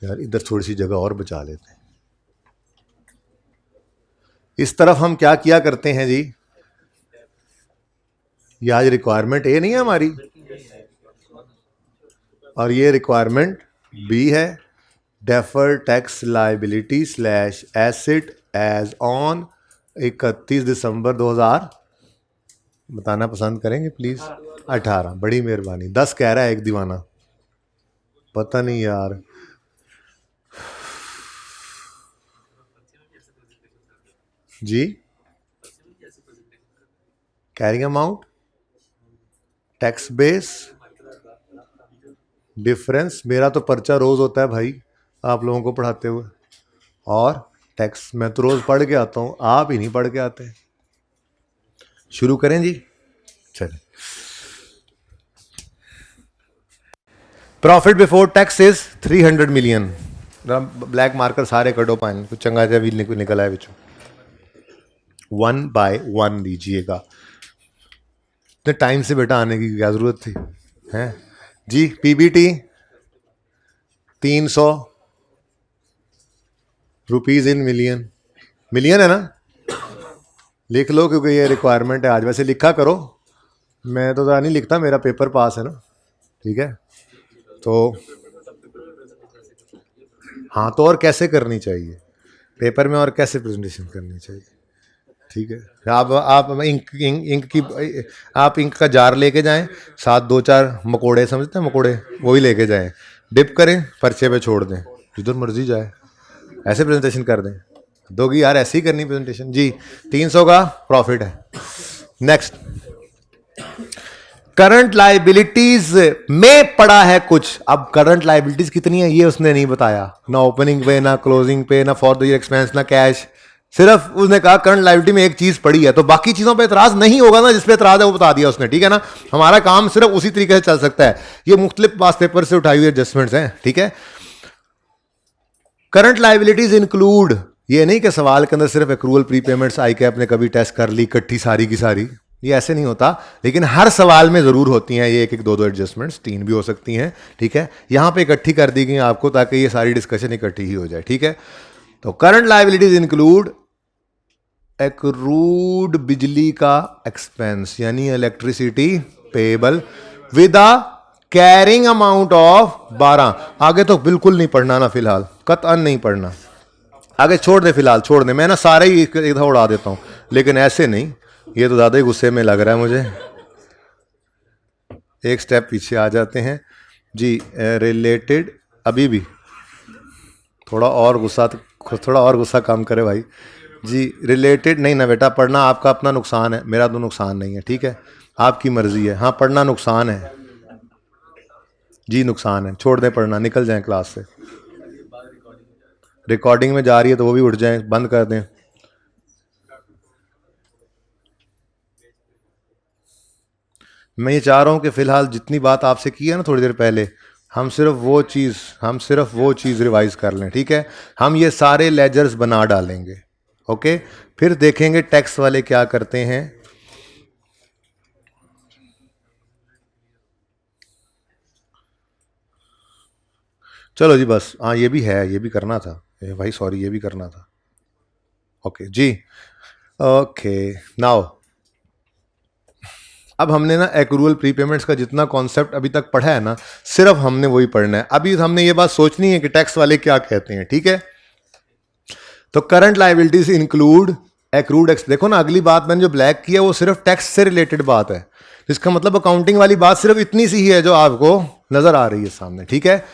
यार, इधर थोड़ी सी जगह और बचा लेते हैं। इस तरफ हम क्या किया करते हैं जी, ये आज रिक्वायरमेंट ए नहीं है हमारी, और ये रिक्वायरमेंट बी है। Deferred tax liability slash asset as on 31 December 2000 बताना पसंद करेंगे प्लीज। 18, बड़ी मेहरबानी। 10 कह रहा है एक दीवाना, पता नहीं यार। जी, carrying amount, tax base, difference. मेरा तो पर्चा रोज होता है भाई आप लोगों को पढ़ाते हुए, और टैक्स मैं तो रोज पढ़ के आता हूं, आप ही नहीं पढ़ के आते। शुरू करें जी, चलिए। Profit before tax is 300 million. Black marker सारे कटो पाए, कुछ चंगा सा भी निकला है बिचू। 1 by 1 लीजिएगा। इतने टाइम से बेटा आने की क्या जरूरत थी हैं जी। PBT 300 rupees in million, million है ना, लिख लो क्योंकि ये रिक्वायरमेंट है आज। वैसे लिखा करो, मैं तो ज़्यादा नहीं लिखता, मेरा पेपर पास है ना, ठीक है। तो हाँ, तो और कैसे करनी चाहिए पेपर में, और कैसे प्रेजेंटेशन करनी चाहिए, ठीक है। आप इंक की, आप इंक का जार लेके जाएं, साथ 2-4 मकोड़े, समझते हैं मकोड़े, वो ही लेके जाएं, डिप करें, पर्चे पे छोड़ दें, जिधर मर्जी जाए, ऐसे प्रेजेंटेशन कर दें। दोगी यार, ऐसे ही करनी प्रेजेंटेशन जी। 300 का प्रॉफिट है। नेक्स्ट, करंट लाइबिलिटीज में पड़ा है कुछ। अब करंट लाइबिलिटीज कितनी है ये उसने नहीं बताया, ना ओपनिंग पे, ना क्लोजिंग पे, ना फॉर द ईयर एक्सपेंस, ना कैश। सिर्फ उसने कहा करंट लाइबिलिटी में एक चीज पड़ी है, तो बाकी चीजों पे एतराज नहीं होगा ना, जिस पे एतराज है वो बता दिया उसने, ठीक है ना। हमारा काम सिर्फ उसी तरीके से चल सकता है। ये मुख्तलिफ पास पेपर से उठाई हुई एडजस्टमेंट्स हैं, ठीक है। करंट लाइबिलिटीज इंक्लूड ये नहीं कि सवाल के अंदर सिर्फ एक्रूअल प्रीपेमेंट्स आई कैप ने कभी टेस्ट कर ली इकट्ठी सारी की सारी, ये ऐसे नहीं होता, लेकिन हर सवाल में ज़रूर होती हैं ये एक एक दो दो एडजस्टमेंट्स, 3 भी हो सकती हैं, ठीक है। यहाँ पे इकट्ठी कर दी गई आपको ताकि ये सारी डिस्कशन इकट्ठी ही हो जाए, ठीक है। तो करंट लायबिलिटीज इंक्लूड एक्रूड बिजली का एक्सपेंस यानी electricity payable with a carrying amount of 12। आगे तो बिल्कुल नहीं पढ़ना ना, फिलहाल कतअन नहीं पढ़ना, आगे छोड़ दे, फिलहाल छोड़ दे। मैं ना सारे ही इधर उड़ा देता हूँ, लेकिन ऐसे नहीं, ये तो ज़्यादा ही गुस्से में लग रहा है मुझे। एक स्टेप पीछे आ जाते हैं जी। रिलेटेड अभी भी थोड़ा और गुस्सा काम करे भाई जी। रिलेटेड नहीं ना बेटा, पढ़ना आपका अपना नुकसान है, मेरा तो नुकसान नहीं है, ठीक है, आपकी मर्जी है। हाँ पढ़ना नुकसान है जी, नुकसान है, छोड़ दें पढ़ना, निकल जाएं क्लास से। रिकॉर्डिंग में जा रही है तो वो भी उठ जाएं, बंद कर दें। मैं ये चाह रहा हूं कि फिलहाल जितनी बात आपसे की है ना थोड़ी देर पहले, हम सिर्फ वो चीज़ रिवाइज कर लें, ठीक है। हम ये सारे लेजर्स बना डालेंगे, ओके, फिर देखेंगे टैक्स वाले क्या करते हैं। चलो जी बस, हाँ ये भी है, ये भी करना था भाई, सॉरी ये भी करना था, ओके जी। ओके नाउ अब हमने ना एक्रूअल प्रीपेमेंट्स का जितना कॉन्सेप्ट अभी तक पढ़ा है ना, सिर्फ हमने वही पढ़ना है। अभी हमने ये बात सोचनी है कि टैक्स वाले क्या कहते हैं, ठीक है। तो current liabilities include accrued x. देखो ना अगली बात मैंने जो ब्लैक किया वो सिर्फ टैक्स से रिलेटेड बात है, जिसका मतलब अकाउंटिंग वाली बात सिर्फ इतनी सी ही है जो आपको नजर आ रही है सामने, ठीक है।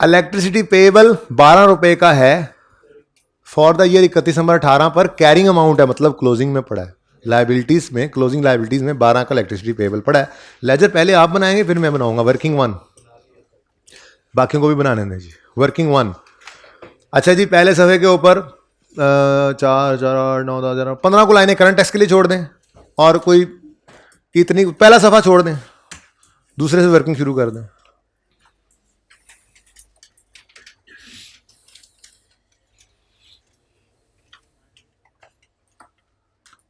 इलेक्ट्रिसिटी पेएबल 12 रुपए का है फॉर द ईयर 31 दिसंबर 18 पर, कैरिंग अमाउंट है मतलब क्लोजिंग में पड़ा है, लाइबिलिटीज में, क्लोजिंग लाइबिलिटीज में 12 का इलेक्ट्रिसिटी पेएबल पड़ा है। लेजर पहले आप बनाएंगे फिर मैं बनाऊंगा, वर्किंग 1, बाकियों को भी बनाने दें जी। वर्किंग 1, अच्छा जी, पहले सफ़े के ऊपर 4 4 8 9 10 11 15 को लाइनें करंट टैक्स के लिए छोड़ दें, और कोई इतनी पहला सफ़ा छोड़ दें, दूसरे से वर्किंग शुरू कर दें।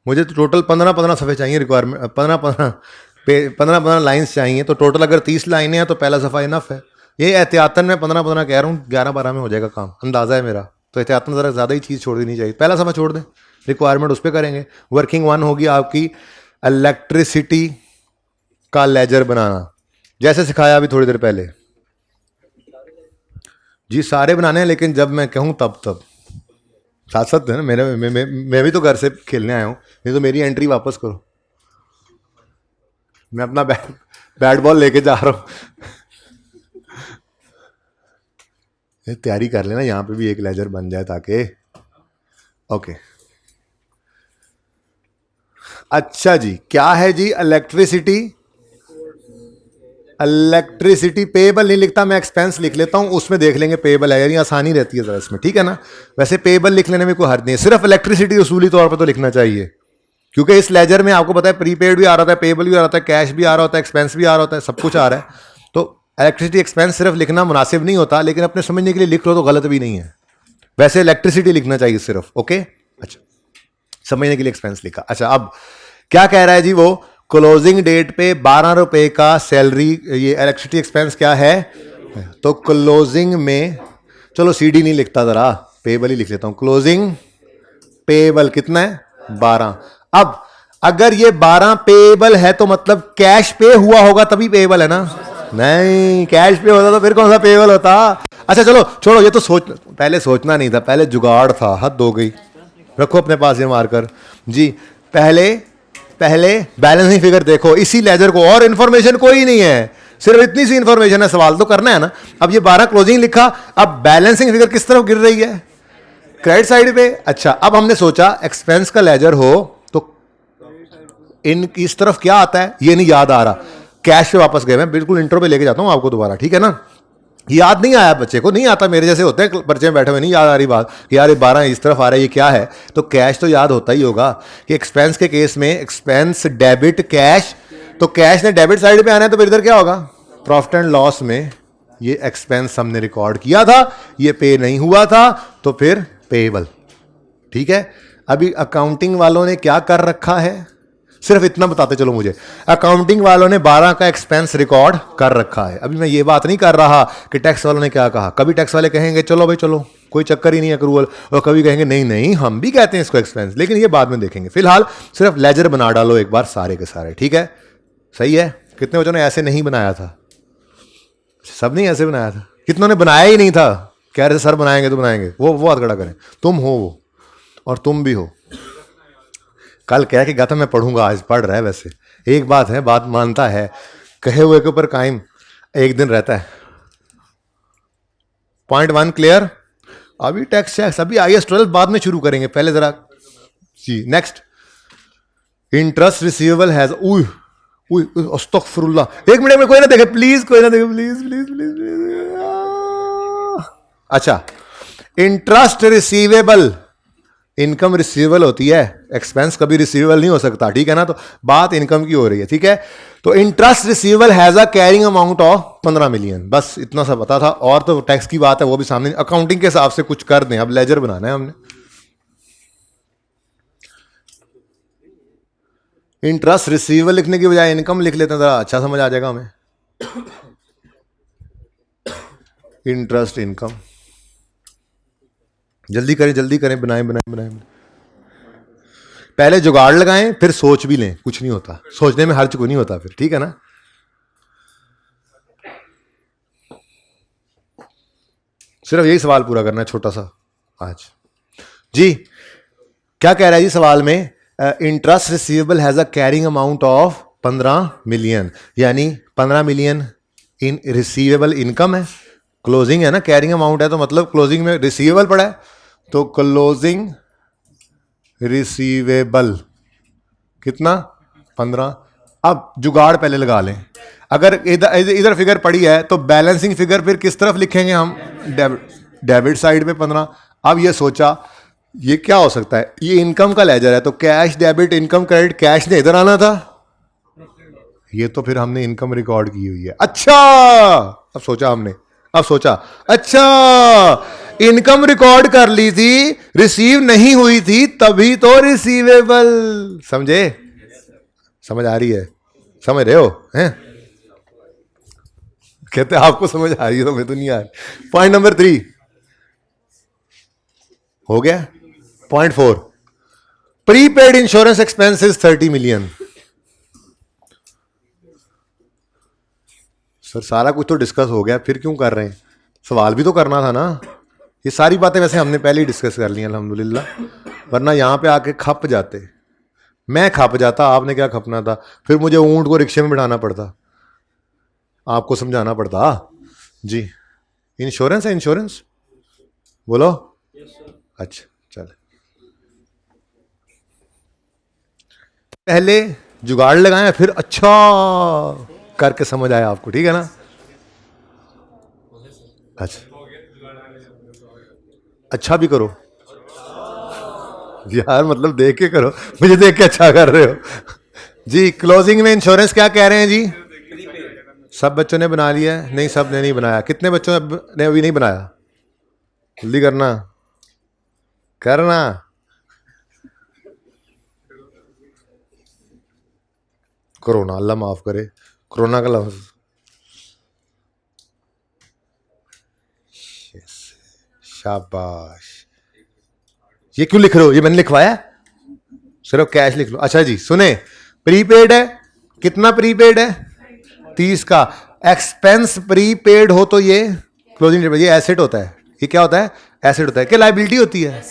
मुझे तो टोटल 15 सफ़े चाहिए, रिक्वायरमेंट 15 लाइन्स चाहिए, तो टोटल अगर 30 लाइनें हैं तो पहला सफ़ा इनफ है। ये एहतियातन मैं 15 कह रहा हूँ, 11-12 में हो जाएगा काम, अंदाज़ा है मेरा, तो एहतियातन ज़रा ज़्यादा ही चीज़ छोड़ देनी चाहिए। पहला सफ़ा छोड़ दें, रिक्वायरमेंट उस पर करेंगे। वर्किंग 1 होगी आपकी इलेक्ट्रिसिटी का लेजर बनाना, जैसे सिखाया अभी थोड़ी देर पहले जी। सारे बनाने हैं, लेकिन जब मैं कहूँ तब साथ साथ है ना, मैं भी तो घर से खेलने आया हूँ, नहीं तो मेरी एंट्री वापस करो, मैं अपना बैट बॉल लेके जा रहा हूँ। तैयारी कर लेना, यहाँ पे भी एक लेजर बन जाए ताकि, ओके। अच्छा जी, क्या है जी इलेक्ट्रिसिटी पेएबल नहीं लिखता, मैं एक्सपेंस लिख लेता हूं, उसमें देख लेंगे पेएबल है यानी आसानी रहती है जरा इसमें, ठीक है ना। वैसे पेएबल लिख लेने में कोई हर्ज नहीं है, सिर्फ इलेक्ट्रिसिटी उसूली तौर पे तो लिखना चाहिए, क्योंकि इस लेजर में आपको पता है प्रीपेड भी आ रहा है, पेएबल भी आ रहा है, कैश भी आ रहा होता है, एक्सपेंस भी आ रहा होता है, सब कुछ आ रहा है। तो इलेक्ट्रिसिटी एक्सपेंस सिर्फ लिखना मुनासिब नहीं होता, लेकिन अपने समझने के लिए लिख लो तो गलत भी नहीं है। वैसे इलेक्ट्रिसिटी लिखना चाहिए सिर्फ, ओके। अच्छा, समझने के लिए एक्सपेंस लिखा। अच्छा, अब क्या कह रहा है जी वो, क्लोजिंग डेट पे 12 रुपए का सैलरी, ये इलेक्ट्रिसिटी एक्सपेंस क्या है, तो क्लोजिंग में, चलो सीडी नहीं लिखता, जरा पेएबल ही लिख लेता हूं। क्लोजिंग पेएबल कितना है, 12। अब अगर ये 12 पेएबल है तो मतलब कैश पे हुआ होगा तभी पेएबल है ना, नहीं कैश पे होता तो फिर कौन सा पेएबल होता। अच्छा चलो छोड़ो, ये तो पहले सोचना नहीं था, पहले जुगाड़ था, हद हो गई, रखो अपने पास ये मारकर जी। पहले बैलेंसिंग फिगर देखो इसी लेजर को, और इंफॉर्मेशन कोई नहीं है, सिर्फ इतनी सी इंफॉर्मेशन है, सवाल तो करना है ना। अब ये 12 क्लोजिंग लिखा, अब बैलेंसिंग फिगर किस तरफ गिर रही है, क्रेडिट साइड पे। अच्छा, अब हमने सोचा एक्सपेंस का लेजर हो तो इन इस तरफ क्या आता है, ये नहीं याद आ रहा, कैश पे वापस गए, मैं बिल्कुल इंट्रो पे लेके जाता हूं आपको दोबारा, ठीक है ना। याद नहीं आया, बच्चे को नहीं आता, मेरे जैसे होते हैं पर्चे में बैठे हुए, नहीं याद आ रही बात कि यार ये 12 इस तरफ आ रहा है, ये क्या है, तो कैश तो याद होता ही होगा कि एक्सपेंस के केस में एक्सपेंस डेबिट कैश, तो कैश ने डेबिट साइड पे आना है, तो फिर इधर क्या होगा, प्रॉफिट एंड लॉस में ये एक्सपेंस हमने रिकॉर्ड किया था, ये पे नहीं हुआ था, तो फिर पेएबल, ठीक है, अभी अकाउंटिंग वालों ने क्या कर रखा है, सिर्फ इतना बताते चलो मुझे, अकाउंटिंग वालों ने 12 का एक्सपेंस रिकॉर्ड कर रखा है। अभी मैं ये बात नहीं कर रहा कि टैक्स वालों ने क्या कहा। कभी टैक्स वाले कहेंगे चलो भाई चलो कोई चक्कर ही नहीं है अक्रूवल, और कभी कहेंगे नहीं नहीं हम भी कहते हैं इसको एक्सपेंस, लेकिन ये बाद में देखेंगे। फिलहाल सिर्फ लेजर बना डालो एक बार सारे के सारे, ठीक है, सही है। कितने बच्चों ने ऐसे नहीं बनाया था? सब नहीं ऐसे बनाया था। कितनों ने बनाया ही नहीं था, कह रहे थे सर बनाएंगे तो बनाएंगे, वो हाथ खड़ा करें। तुम हो वो, और तुम भी हो। कल कह के गया था मैं पढ़ूंगा, आज पढ़ रहा है। वैसे एक बात है, बात मानता है, कहे हुए के ऊपर कायम एक दिन रहता है। Point 1 clear. अभी टैक्स अभी IAS 12 बाद में शुरू करेंगे, पहले जरा जी। नेक्स्ट, इंटरेस्ट रिसीवेबल हैज, अस्तगफिरुल्लाह, एक मिनट में कोई ना देखे प्लीज, कोई ना देखे प्लीज प्लीज प्लीज प्लीज। अच्छा, इंटरेस्ट रिसीवेबल, इनकम रिसीवेबल होती है, एक्सपेंस कभी रिसीवेबल नहीं हो सकता, ठीक है ना। तो बात इनकम की हो रही है, ठीक है। तो interest receivable has a carrying amount of 15 million, बस इतना सा पता था। और तो टैक्स की बात है वो भी सामने, अकाउंटिंग के हिसाब से कुछ कर दें। अब लेजर बनाना है हमने। इंटरेस्ट रिसीवेबल लिखने की बजाय इनकम लिख लेते हैं, जरा अच्छा समझ आ जाएगा हमें। इंटरेस्ट इनकम, जल्दी करें, बनाएं। पहले जुगाड़ लगाएं, फिर सोच भी लें, कुछ नहीं होता, सोचने में हर्ज कोई नहीं होता फिर, ठीक है ना। सिर्फ यही सवाल पूरा करना है छोटा सा आज जी। क्या कह रहा है जी सवाल में? Interest receivable has a carrying amount of 15 million, यानी 15 मिलियन इन रिसीवेबल इनकम है, क्लोजिंग है ना, कैरिंग अमाउंट है तो मतलब क्लोजिंग में रिसीवेबल पड़ा है, तो क्लोजिंग रिसीवेबल कितना? 15। अब जुगाड़ पहले लगा लें। अगर इधर फिगर पड़ी है तो बैलेंसिंग फिगर फिर किस तरफ लिखेंगे हम? डेबिट साइड पे 15। अब ये सोचा ये क्या हो सकता है, ये इनकम का लेजर है तो cash debit income credit, cash ने इधर आना था, ये तो फिर हमने इनकम रिकॉर्ड की हुई है। अच्छा, अब सोचा अच्छा इनकम रिकॉर्ड कर ली थी, रिसीव नहीं हुई थी, तभी तो रिसीवेबल। समझे? समझ आ रही है? समझ रहे हो हैं? कहते आपको समझ आ रही है तो मैं तो नहीं आ रही। पॉइंट नंबर 3 हो गया। Point 4, prepaid insurance expenses 30 million. Sir सारा कुछ तो डिस्कस हो गया, फिर क्यों कर रहे हैं? सवाल भी तो करना था ना। ये सारी बातें वैसे हमने पहले ही डिस्कस कर ली अल्हम्दुलिल्लाह, वरना यहां पे आके खप जाते। मैं खप जाता, आपने क्या खपना था? फिर मुझे ऊंट को रिक्शे में बिठाना पड़ता, आपको समझाना पड़ता जी। इंश्योरेंस है, इंश्योरेंस बोलो। अच्छा चल, पहले जुगाड़ लगाएं फिर अच्छा करके समझ आया आपको, ठीक है ना। अच्छा भी करो यार, मतलब देख के करो, मुझे देख के अच्छा कर रहे हो जी। क्लोजिंग में इंश्योरेंस क्या कह रहे हैं जी? सब बच्चों ने बना लिया है? नहीं, सब ने नहीं बनाया। कितने बच्चों ने अभी नहीं बनाया? जल्दी करना कोरोना, अल्लाह माफ करे, कोरोना का लफ्ज शाबाश। ये क्यों लिख रहे हो? ये मैंने लिखवाया, सिर्फ कैश लिख लो। अच्छा जी सुने, प्रीपेड है, कितना प्रीपेड है? 30 का। एक्सपेंस प्रीपेड हो तो ये क्लोजिंग डेट, ये एसेट होता है। ये क्या होता है? एसेट होता है। क्या लायबिलिटी होती है?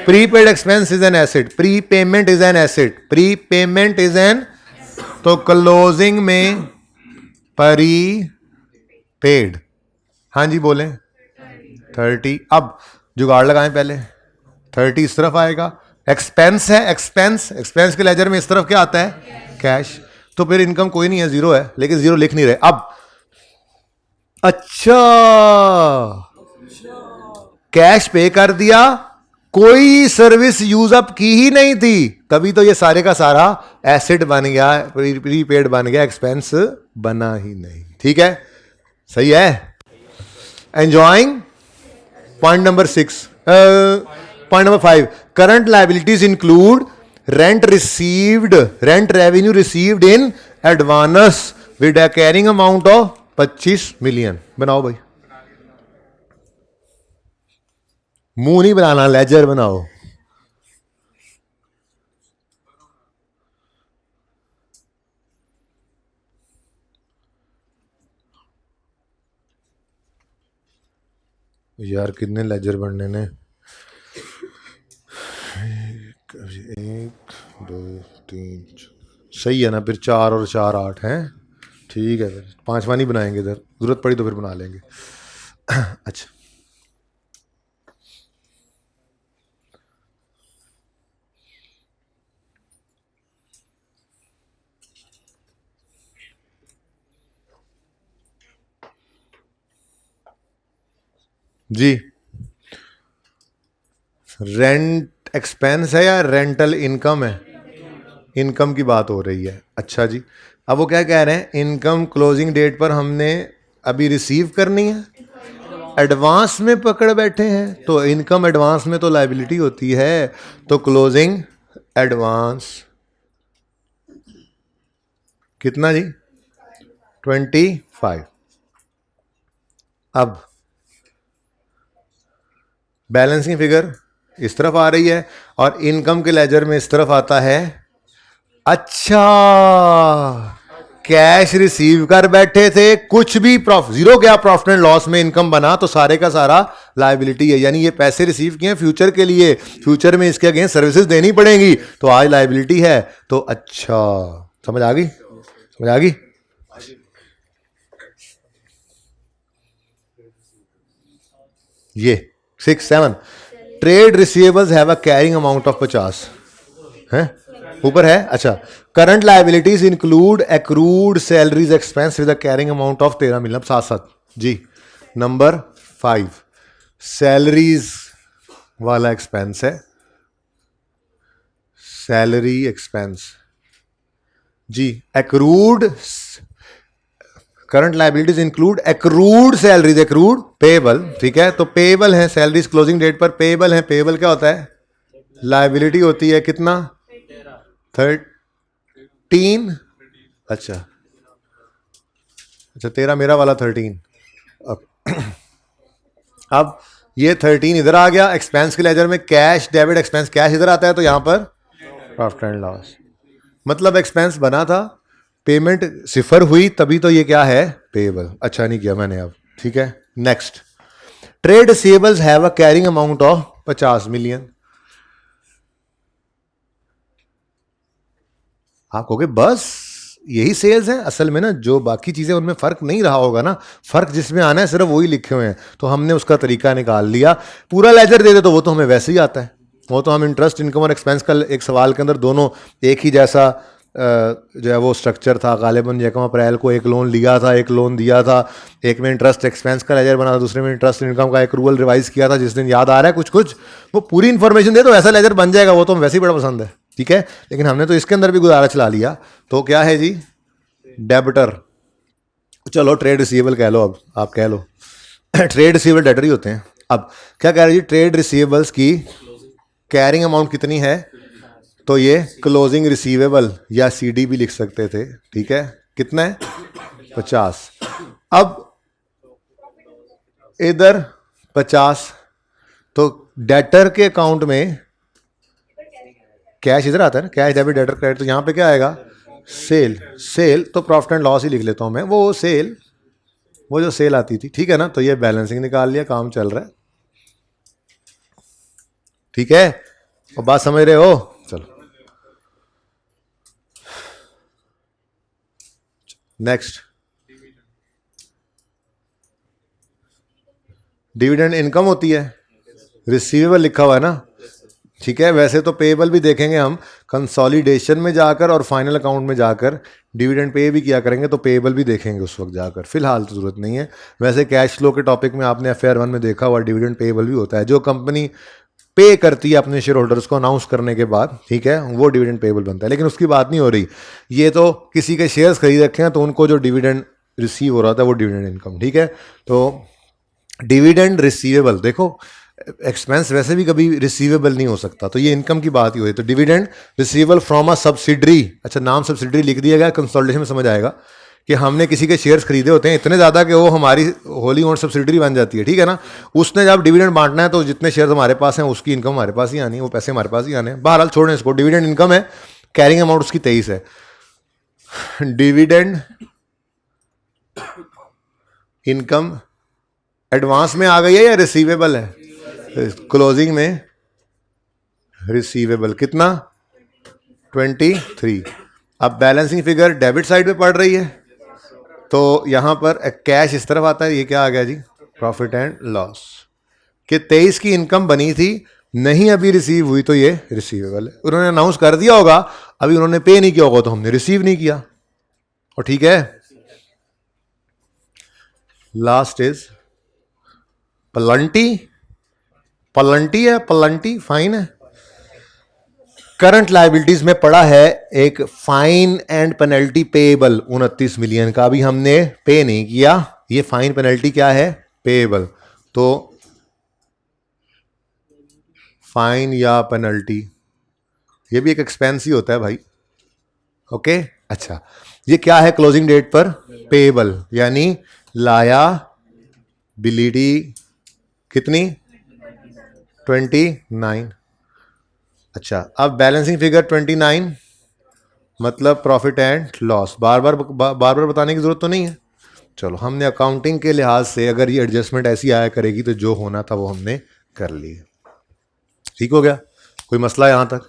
Prepaid expense is an asset, pre payment is an asset, pre payment is an, तो क्लोजिंग में परी पेड, हाँ जी बोले 30। अब जुगाड़ लगाएं, पहले 30 इस तरफ आएगा, एक्सपेंस है, एक्सपेंस के लेजर में इस तरफ क्या आता है? कैश। तो फिर इनकम कोई नहीं है, जीरो है, लेकिन जीरो लिख नहीं रहे। अब अच्छा, कैश पे कर दिया, कोई सर्विस यूज अप की ही नहीं थी, तभी तो ये सारे का सारा एसेट बन गया, प्रीपेड बन गया, एक्सपेंस बना ही नहीं। ठीक है, सही है। Enjoying. Point number 6, point number 5, current liabilities include rent received, rent revenue received in advance with a carrying amount of 25 million. बनाओ भाई, मुंह नहीं बनाना, लेजर बनाओ। यार कितने लेजर बनने ने, 1 2 3, सही है ना, फिर 4 और 4 8 हैं, ठीक है, फिर 5वां नहीं बनाएंगे, इधर जरूरत पड़ी तो फिर बना लेंगे। अच्छा जी, रेंट एक्सपेंस है या रेंटल इनकम है? इनकम की बात हो रही है। अच्छा जी, अब वो क्या कह रहे हैं, इनकम क्लोजिंग डेट पर हमने अभी रिसीव करनी है, एडवांस में पकड़ बैठे हैं, तो इनकम एडवांस में तो लाइबिलिटी होती है, तो क्लोजिंग एडवांस कितना जी, 25। अब बैलेंसिंग फिगर इस तरफ आ रही है और इनकम के लेजर में इस तरफ आता है। अच्छा, कैश रिसीव कर बैठे थे, कुछ भी प्रॉफिट जीरो गया, प्रॉफिट एंड लॉस में इनकम बना तो सारे का सारा लायबिलिटी है, यानी ये पैसे रिसीव किए फ्यूचर के लिए, फ्यूचर में इसके अगेंस्ट सर्विसेज देनी पड़ेंगी, तो आज लायबिलिटी है। तो अच्छा, समझ आ गई, समझ आ गई। ये 6 7, trade receivables have a carrying amount of 50 है, ऊपर है। अच्छा, current liabilities include accrued salaries expense with a carrying amount of 13 million. साथ साथ जी, नंबर 5 सैलरीज वाला एक्सपेंस है, सैलरी एक्सपेंस जी, accrued current liabilities include accrued salaries, accrued payable, ठीक है, तो पेएबल है सैलरीज क्लोजिंग डेट पर, पेएबल है, पेएबल क्या होता है, लाइबिलिटी होती है, कितना 13। अच्छा अच्छा, 13 मेरा वाला 13। अब ये 13 इधर आ गया, एक्सपेंस के लेजर में कैश डेबिट एक्सपेंस, कैश इधर आता है तो यहां पर प्रॉफिट एंड लॉस, मतलब एक्सपेंस बना था, पेमेंट सिफर हुई, तभी तो ये क्या है, पेएबल। अच्छा नहीं किया मैंने अब, ठीक है। Next, trade receivables have a carrying amount of 50 million. आप कहोगे बस यही सेल्स है, असल में ना जो बाकी चीजें उनमें फर्क नहीं रहा होगा ना, फर्क जिसमें आना है सिर्फ वही लिखे हुए हैं, तो हमने उसका तरीका निकाल लिया। पूरा लेजर दे दे तो वो तो हमें वैसे ही आता है, वो तो हम इंटरेस्ट इनकम और एक्सपेंस का एक सवाल के अंदर दोनों एक ही जैसा जो है वो स्ट्रक्चर था, गालिबन यकम अप्रैल को एक लोन लिया था, एक लोन दिया था, एक में इंटरेस्ट एक्सपेंस का लेजर बना था, दूसरे में इंटरेस्ट इनकम का एक्रूवल रिवाइज किया था, जिस दिन याद आ रहा है कुछ कुछ, वो पूरी इन्फॉर्मेशन दे तो ऐसा लेजर बन जाएगा, वो तो वैसे ही बड़ा पसंद है, ठीक है। लेकिन हमने तो इसके अंदर भी गुजारा चला लिया, तो क्या है जी, डेबिटर, चलो ट्रेड रिसीवेबल कह लो, अब आप कह लो ट्रेड रिसीवेबल डेटर ही होते हैं। अब क्या कह रहे जी, ट्रेड रिसीवेबल्स की कैरिंग अमाउंट कितनी है, तो ये क्लोजिंग रिसीवेबल या सीडी भी लिख सकते थे, ठीक है, कितना है 50। अब इधर 50, तो डेटर के अकाउंट में कैश इधर आता है ना, कैश डेबिट डेटर क्रेडिट, तो यहां पे क्या आएगा, सेल, सेल तो प्रॉफिट एंड लॉस ही लिख लेता हूं मैं, वो सेल, वो जो सेल आती थी, ठीक है ना, तो ये बैलेंसिंग निकाल लिया, काम चल रहा है, ठीक है, और बात समझ रहे हो। चलो नेक्स्ट, डिविडेंड इनकम होती है, रिसीवेबल लिखा हुआ है ना, ठीक है। वैसे तो पेएबल भी देखेंगे हम कंसोलिडेशन में जाकर और फाइनल अकाउंट में जाकर, डिविडेंड पे भी किया करेंगे, तो पेएबल भी देखेंगे उस वक्त जाकर, फिलहाल तो जरूरत नहीं है। वैसे कैश फ्लो के टॉपिक में आपने FAR 1 में देखा हुआ, डिविडेंड पेएबल भी होता है, जो कंपनी पे करती है अपने शेयर होल्डर्स को अनाउंस करने के बाद, ठीक है, वो डिविडेंड पेएबल बनता है, लेकिन उसकी बात नहीं हो रही, ये तो किसी के शेयर्स खरीद रखे हैं तो उनको जो डिविडेंड रिसीव हो रहा था वो डिविडेंड इनकम, ठीक है। तो डिविडेंड रिसीवेबल देखो, एक्सपेंस वैसे भी कभी रिसीवेबल नहीं हो सकता, तो ये इनकम की बात ही हुई। तो dividend receivable from a subsidiary, अच्छा नाम सब्सिडरी लिख दिया गया, कंसोलिडेशन में समझ आएगा कि हमने किसी के शेयर्स खरीदे होते हैं इतने ज़्यादा कि वो हमारी होली ओन सब्सिडरी बन जाती है, ठीक है ना। उसने जब डिविडेंड बांटना है तो जितने शेयर्स हमारे पास हैं उसकी इनकम हमारे पास ही आनी है, वो पैसे हमारे पास ही आने हैं। बहरहाल छोड़ें इसको, डिविडेंड इनकम है, कैरिंग अमाउंट उसकी 23 है। डिविडेंड इनकम एडवांस में आ गई है या रिसीवेबल है? क्लोजिंग में रिसीवेबल कितना? 23। अब बैलेंसिंग फिगर डेबिट साइड पे पड़ रही है, तो यहां पर कैश इस तरफ आता है। ये क्या आ गया जी? Profit and loss. कि 23 की इनकम बनी थी, नहीं अभी रिसीव हुई, तो ये रिसीवेबल है। उन्होंने अनाउंस कर दिया होगा, अभी उन्होंने पे नहीं किया होगा, तो हमने रिसीव नहीं किया, और ठीक है। लास्ट इज प्लंटी, प्लंटी है, प्लंटी फाइन है। करंट लाइबिलिटीज में पड़ा है एक fine and penalty payable 29 million का, अभी हमने पे नहीं किया। ये फाइन पेनल्टी क्या है? पेएबल। तो फाइन या पेनल्टी ये भी एक एक्सपेंस ही होता है भाई, ओके। अच्छा, ये क्या है क्लोजिंग डेट पर? पेएबल, यानी लायाबिलिटी कितनी? 29। अच्छा, अब बैलेंसिंग फिगर 29 मतलब प्रॉफिट एंड लॉस। बार बार बताने की जरूरत तो नहीं है। चलो, हमने अकाउंटिंग के लिहाज से अगर ये एडजस्टमेंट ऐसी आया करेगी तो जो होना था वो हमने कर ली। ठीक हो गया? कोई मसला यहां तक?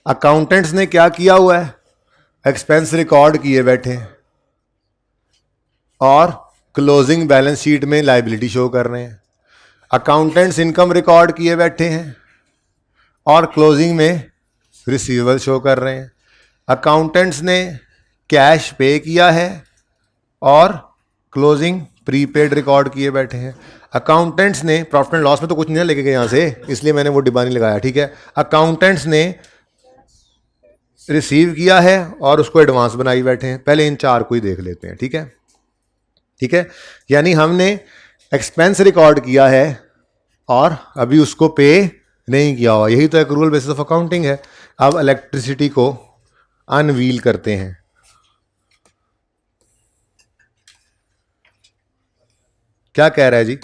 अकाउंटेंट्स ने क्या किया हुआ है? एक्सपेंस रिकॉर्ड किए बैठे हैं और क्लोजिंग बैलेंस शीट में लायबिलिटी शो कर रहे हैं। अकाउंटेंट्स इनकम रिकॉर्ड किए बैठे हैं और क्लोजिंग में रिसीवेबल शो कर रहे हैं। अकाउंटेंट्स ने कैश पे किया है और क्लोजिंग प्रीपेड रिकॉर्ड किए बैठे हैं। अकाउंटेंट्स ने प्रॉफिट एंड लॉस में तो कुछ नहीं लेके गए यहां से, इसलिए मैंने वो डिब्बा नहीं लगाया, ठीक है। अकाउंटेंट्स ने रिसीव किया है और उसको एडवांस बनाई बैठे हैं। पहले इन चार को ही देख लेते हैं, ठीक है। ठीक है, यानी हमने एक्सपेंस रिकॉर्ड किया है और अभी उसको पे नहीं किया हुआ, यही तो एक्रूअल बेसिस ऑफ अकाउंटिंग है। अब इलेक्ट्रिसिटी को अनवील करते हैं। क्या कह रहा है जी?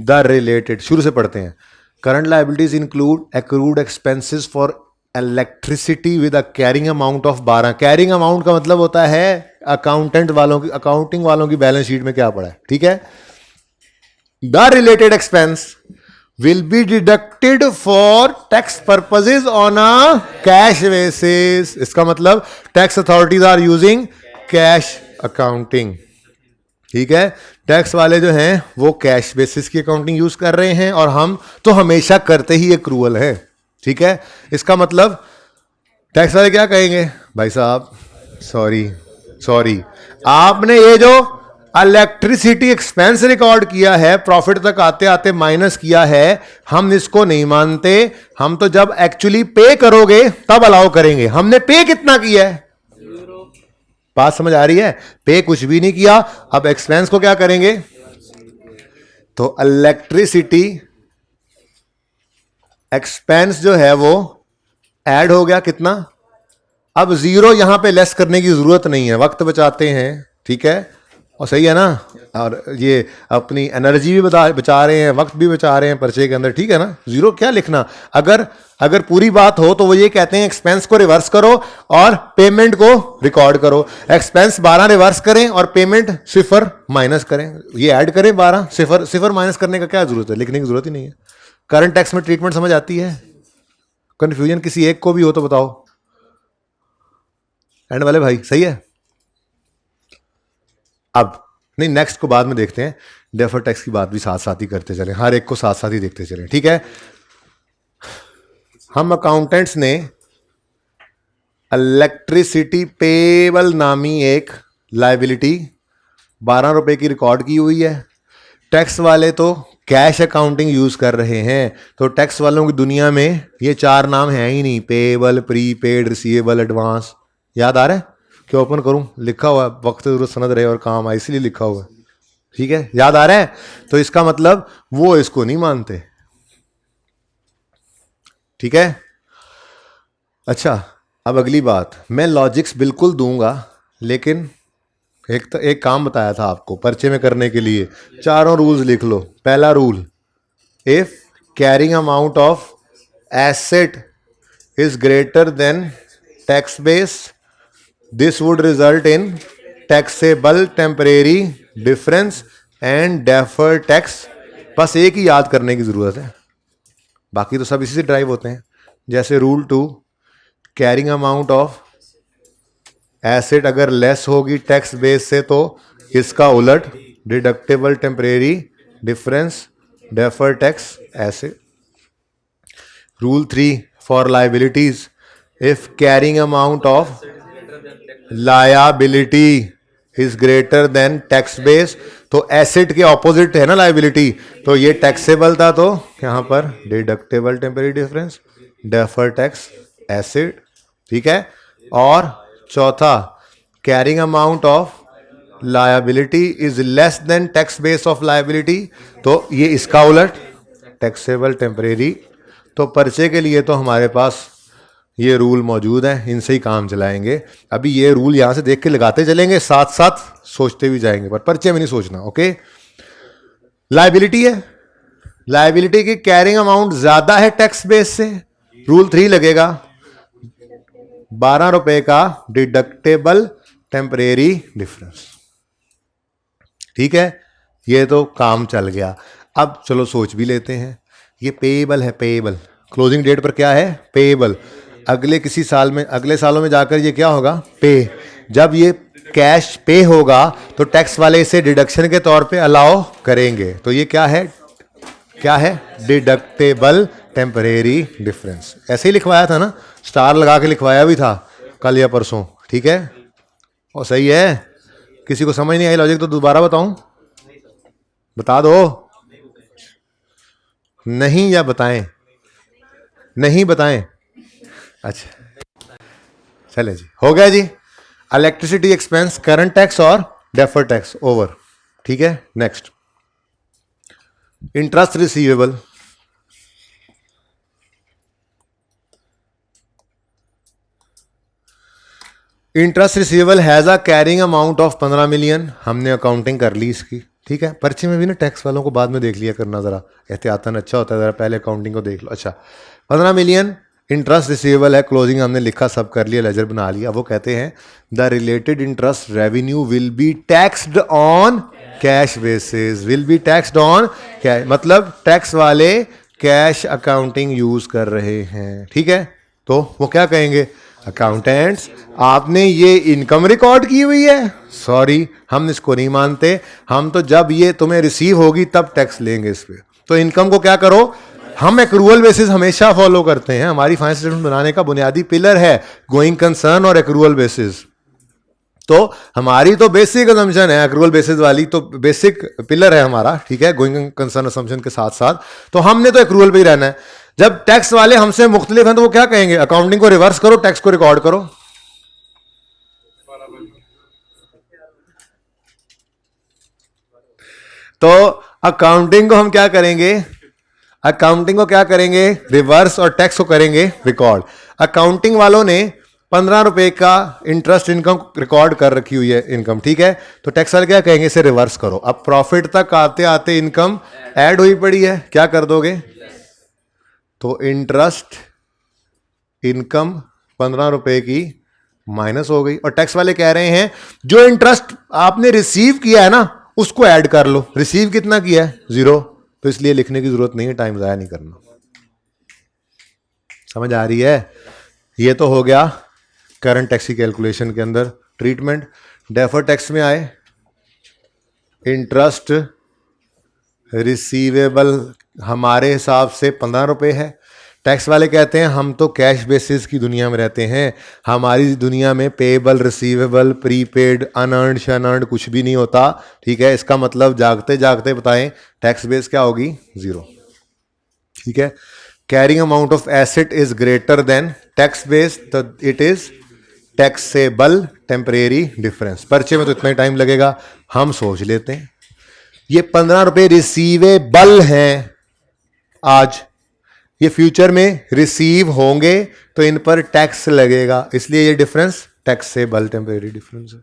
द रिलेटेड, शुरू से पढ़ते हैं। Current liabilities include accrued expenses for electricity with a carrying amount of 12। Carrying amount का मतलब होता है अकाउंटेंट वालों की, अकाउंटिंग वालों की बैलेंस शीट में क्या पड़ा है, ठीक है। The related expense will be deducted for tax purposes on a cash basis। इसका मतलब tax authorities are using cash accounting, ठीक है। टैक्स वाले जो हैं वो कैश बेसिस की अकाउंटिंग यूज कर रहे हैं और हम तो हमेशा करते ही एक्रूअल है, ठीक है। इसका मतलब टैक्स वाले क्या कहेंगे? भाई साहब सॉरी आपने ये जो इलेक्ट्रिसिटी एक्सपेंस रिकॉर्ड किया है, प्रॉफिट तक आते आते माइनस किया है, हम इसको नहीं मानते। हम तो जब एक्चुअली पे करोगे तब अलाउ करेंगे। हमने पे कितना किया है? बात समझ आ रही है? पे कुछ भी नहीं किया। अब एक्सपेंस को क्या करेंगे? तो इलेक्ट्रिसिटी एक्सपेंस जो है वो ऐड हो गया कितना? अब जीरो यहां पे लेस करने की जरूरत नहीं है, वक्त बचाते हैं, ठीक है। और सही है ना, और ये अपनी एनर्जी भी बचा रहे हैं, वक्त भी बचा रहे हैं पर्चे के अंदर, ठीक है ना। जीरो क्या लिखना? अगर पूरी बात हो तो वो ये कहते हैं एक्सपेंस को रिवर्स करो और पेमेंट को रिकॉर्ड करो। एक्सपेंस 12 रिवर्स करें और पेमेंट 0 माइनस करें, ये ऐड करें 12। 0 माइनस करने का क्या जरूरत है? लिखने की जरूरत ही नहीं है। करंट टैक्स में ट्रीटमेंट समझ आती है? कंफ्यूजन किसी एक को भी हो तो बताओ, एंड वाले भाई, सही है। अब नहीं, नेक्स्ट को बाद में देखते हैं। डेफर टैक्स की बात भी साथ साथ ही करते चलें, हर एक को साथ साथ ही देखते चलें, ठीक है। हम अकाउंटेंट्स ने इलेक्ट्रिसिटी पेबल नामी एक लायबिलिटी 12 रुपए की रिकॉर्ड की हुई है। टैक्स वाले तो कैश अकाउंटिंग यूज कर रहे हैं, तो टैक्स वालों की दुनिया में ये चार नाम है ही नहीं, पेबल, प्रीपेड, रिसीवेबल, एडवांस। याद आ रहा है? क्या ओपन करूं? लिखा हुआ है, वक्त जरूरत सनद रहे और काम आए, इसलिए लिखा हुआ है, ठीक है, याद आ रहा है? तो इसका मतलब वो इसको नहीं मानते। ठीक है, अच्छा अब अगली बात, मैं लॉजिक्स बिल्कुल दूंगा, लेकिन एक काम बताया था आपको पर्चे में करने के लिए, चारों रूल्स लिख लो। पहला rule, if carrying amount of asset is greater than tax base, this would result in taxable temporary difference and deferred tax। बस एक ही याद करने की जरूरत है, बाकी तो सब इसी से ड्राइव होते हैं। जैसे rule 2, carrying amount of asset अगर लेस होगी टैक्स बेस से तो इसका उलट deductible temporary difference deferred tax asset. Rule 3 for liabilities, if carrying amount of liability is greater than tax base, तो एसेट के ऑपोजिट है ना लाइबिलिटी, तो ये टैक्सेबल था तो यहां पर deductible temporary difference defer tax asset. ठीक है, और चौथा, carrying amount of liability is less than tax base of liability, तो ये इसका उलट टैक्सेबल टेम्परेरी। तो पर्चे के लिए तो हमारे पास ये रूल मौजूद हैं, इनसे ही काम चलाएंगे। अभी ये रूल यहां से देख के लगाते चलेंगे, साथ साथ सोचते भी जाएंगे, पर पर्चे में नहीं सोचना। ओके, लायबिलिटी है, लायबिलिटी की कैरिंग अमाउंट ज्यादा है टैक्स बेस से, रूल 3 लगेगा, 12 रुपए का डिडक्टेबल टेम्परेरी डिफरेंस। ठीक है, ये तो काम चल गया। अब चलो सोच भी लेते हैं, ये पेएबल है, पेएबल क्लोजिंग डेट पर क्या है, पेएबल। अगले किसी साल में, अगले सालों में जाकर ये क्या होगा, पे। जब ये कैश पे होगा तो टैक्स वाले इसे डिडक्शन के तौर पे अलाउ करेंगे, तो ये क्या है, क्या है, डिडक्टेबल टेम्परेरी डिफरेंस। ऐसे ही लिखवाया था ना, स्टार लगा के लिखवाया भी था कल या परसों। ठीक है, और सही है। किसी को समझ नहीं आई लॉजिक तो दोबारा बताऊं, बता दो, नहीं या बताएं, नहीं बताएं, अच्छा चले जी, हो गया जी। इलेक्ट्रिसिटी एक्सपेंस, करंट टैक्स और डेफर्ड टैक्स ओवर। ठीक है, next interest receivable. Interest receivable has a carrying amount of 15 million. हमने अकाउंटिंग कर ली इसकी। ठीक है, पर्ची में भी ना टैक्स वालों को बाद में देख लिया करना, जरा एहतियातन अच्छा होता है, जरा पहले अकाउंटिंग को देख लो। अच्छा, 15 मिलियन इंटरेस्ट रिसीवेबल है, क्लोजिंग हमने लिखा, सब कर लिया, लेजर बना लिया। वो कहते हैं the related interest revenue will be taxed on cash basis, will be taxed on cash, मतलब टैक्स वाले कैश अकाउंटिंग यूज कर रहे हैं। ठीक है, तो वो क्या कहेंगे, अकाउंटेंट्स आपने ये इनकम रिकॉर्ड की हुई है, सॉरी हम इसको नहीं मानते, हम तो जब ये तुम्हें रिसीव होगी तब टैक्स लेंगे इस पे। तो इनकम को क्या करो, हम एक्रूअल बेसिस हमेशा फॉलो करते हैं, हमारी फाइनेंस स्टेटमेंट बनाने का बुनियादी पिलर है गोइंग कंसर्न और एक्रूअल बेसिस। तो हमारी तो बेसिक असम्पशन है एक्रूअल बेसिस वाली, तो बेसिक पिलर है हमारा। ठीक है, गोइंग कंसर्न असम्पशन के साथ साथ, तो हमने तो एक्रूअल पे ही रहना है। जब टैक्स वाले हमसे मुख्तलिफ हैं तो वो क्या कहेंगे, अकाउंटिंग को रिवर्स करो, टैक्स को रिकॉर्ड करो। तो अकाउंटिंग को हम क्या करेंगे, अकाउंटिंग को क्या करेंगे, रिवर्स, और टैक्स को करेंगे रिकॉर्ड। अकाउंटिंग वालों ने 15 रुपए का इंटरेस्ट इनकम रिकॉर्ड कर रखी हुई है इनकम। ठीक है, तो टैक्स वाले क्या कहेंगे, इसे रिवर्स करो। अब प्रॉफिट तक आते आते इनकम ऐड हुई पड़ी है, क्या कर दोगे, तो इंटरेस्ट इनकम 15 रुपए की माइनस हो गई, और टैक्स वाले कह रहे हैं जो इंटरेस्ट आपने रिसीव किया है ना उसको ऐड कर लो। रिसीव कितना किया है, 0, तो इसलिए लिखने की जरूरत नहीं है, टाइम जाया नहीं करना। समझ आ रही है? ये तो हो गया करंट टैक्स की कैलकुलेशन के अंदर ट्रीटमेंट। डेफर टैक्स में आए, इंटरेस्ट रिसीवेबल हमारे हिसाब से 15 रुपए है। टैक्स वाले कहते हैं हम तो कैश बेसिस की दुनिया में रहते हैं, हमारी दुनिया में पेएबल, रिसीवेबल, प्रीपेड, अनअर्न्ड, शनअर्न्ड कुछ भी नहीं होता। ठीक है, इसका मतलब जागते जागते बताएं टैक्स बेस क्या होगी, 0। ठीक है, carrying amount of asset is greater than tax base, तो it is taxable temporary difference. पर्चे में तो इतना ही टाइम लगेगा, हम सोच लेते हैं। ये 15 रुपए रिसीवेबल हैं आज, ये फ्यूचर में रिसीव होंगे तो इन पर टैक्स लगेगा, इसलिए ये डिफरेंस टैक्सेबल टेम्परेरी डिफरेंस है।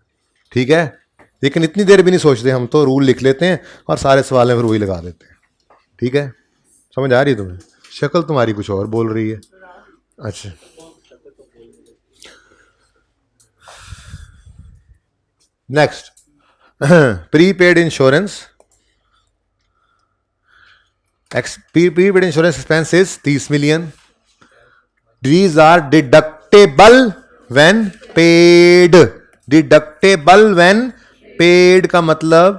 ठीक है, लेकिन इतनी देर भी नहीं सोचते हम, तो रूल लिख लेते हैं और सारे सवाल में फिर वही लगा देते हैं। ठीक है, समझ आ रही है तुम्हें? शक्ल तुम्हारी कुछ और बोल रही है। अच्छा, next, prepaid insurance. Prepaid insurance expense is 30 million. These are deductible when paid. Deductible when paid का मतलब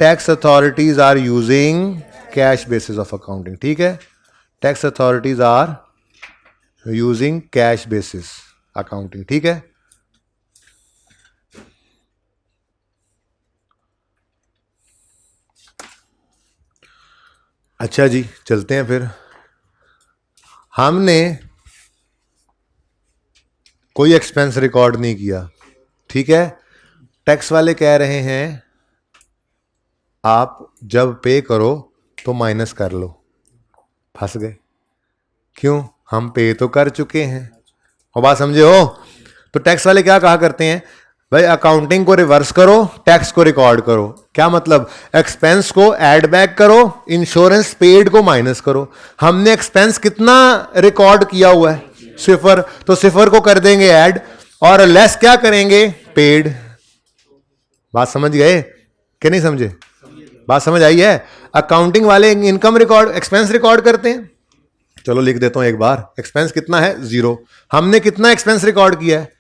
tax authorities are using cash basis of accounting. ठीक है, tax authorities are using cash basis accounting. ठीक है, अच्छा जी, चलते हैं फिर। हमने कोई एक्सपेंस रिकॉर्ड नहीं किया। ठीक है, टैक्स वाले कह रहे हैं आप जब पे करो तो माइनस कर लो। फंस गए। क्यों? हम पे तो कर चुके हैं। और बात समझे हो? तो टैक्स वाले क्या कहा करते हैं, भाई अकाउंटिंग को रिवर्स करो, टैक्स को रिकॉर्ड करो। क्या मतलब? एक्सपेंस को ऐड बैक करो, इंश्योरेंस पेड को माइनस करो। हमने एक्सपेंस कितना रिकॉर्ड किया हुआ है? 0, तो 0 को कर देंगे ऐड और लेस क्या करेंगे? पेड। बात समझ गए कि नहीं समझे? बात समझ आई है? अकाउंटिंग वाले इनकम रिकॉर्ड, एक्सपेंस रिकॉर्ड करते हैं। चलो लिख देता हूं एक बार, एक्सपेंस कितना है? 0। हमने कितना एक्सपेंस रिकॉर्ड किया है?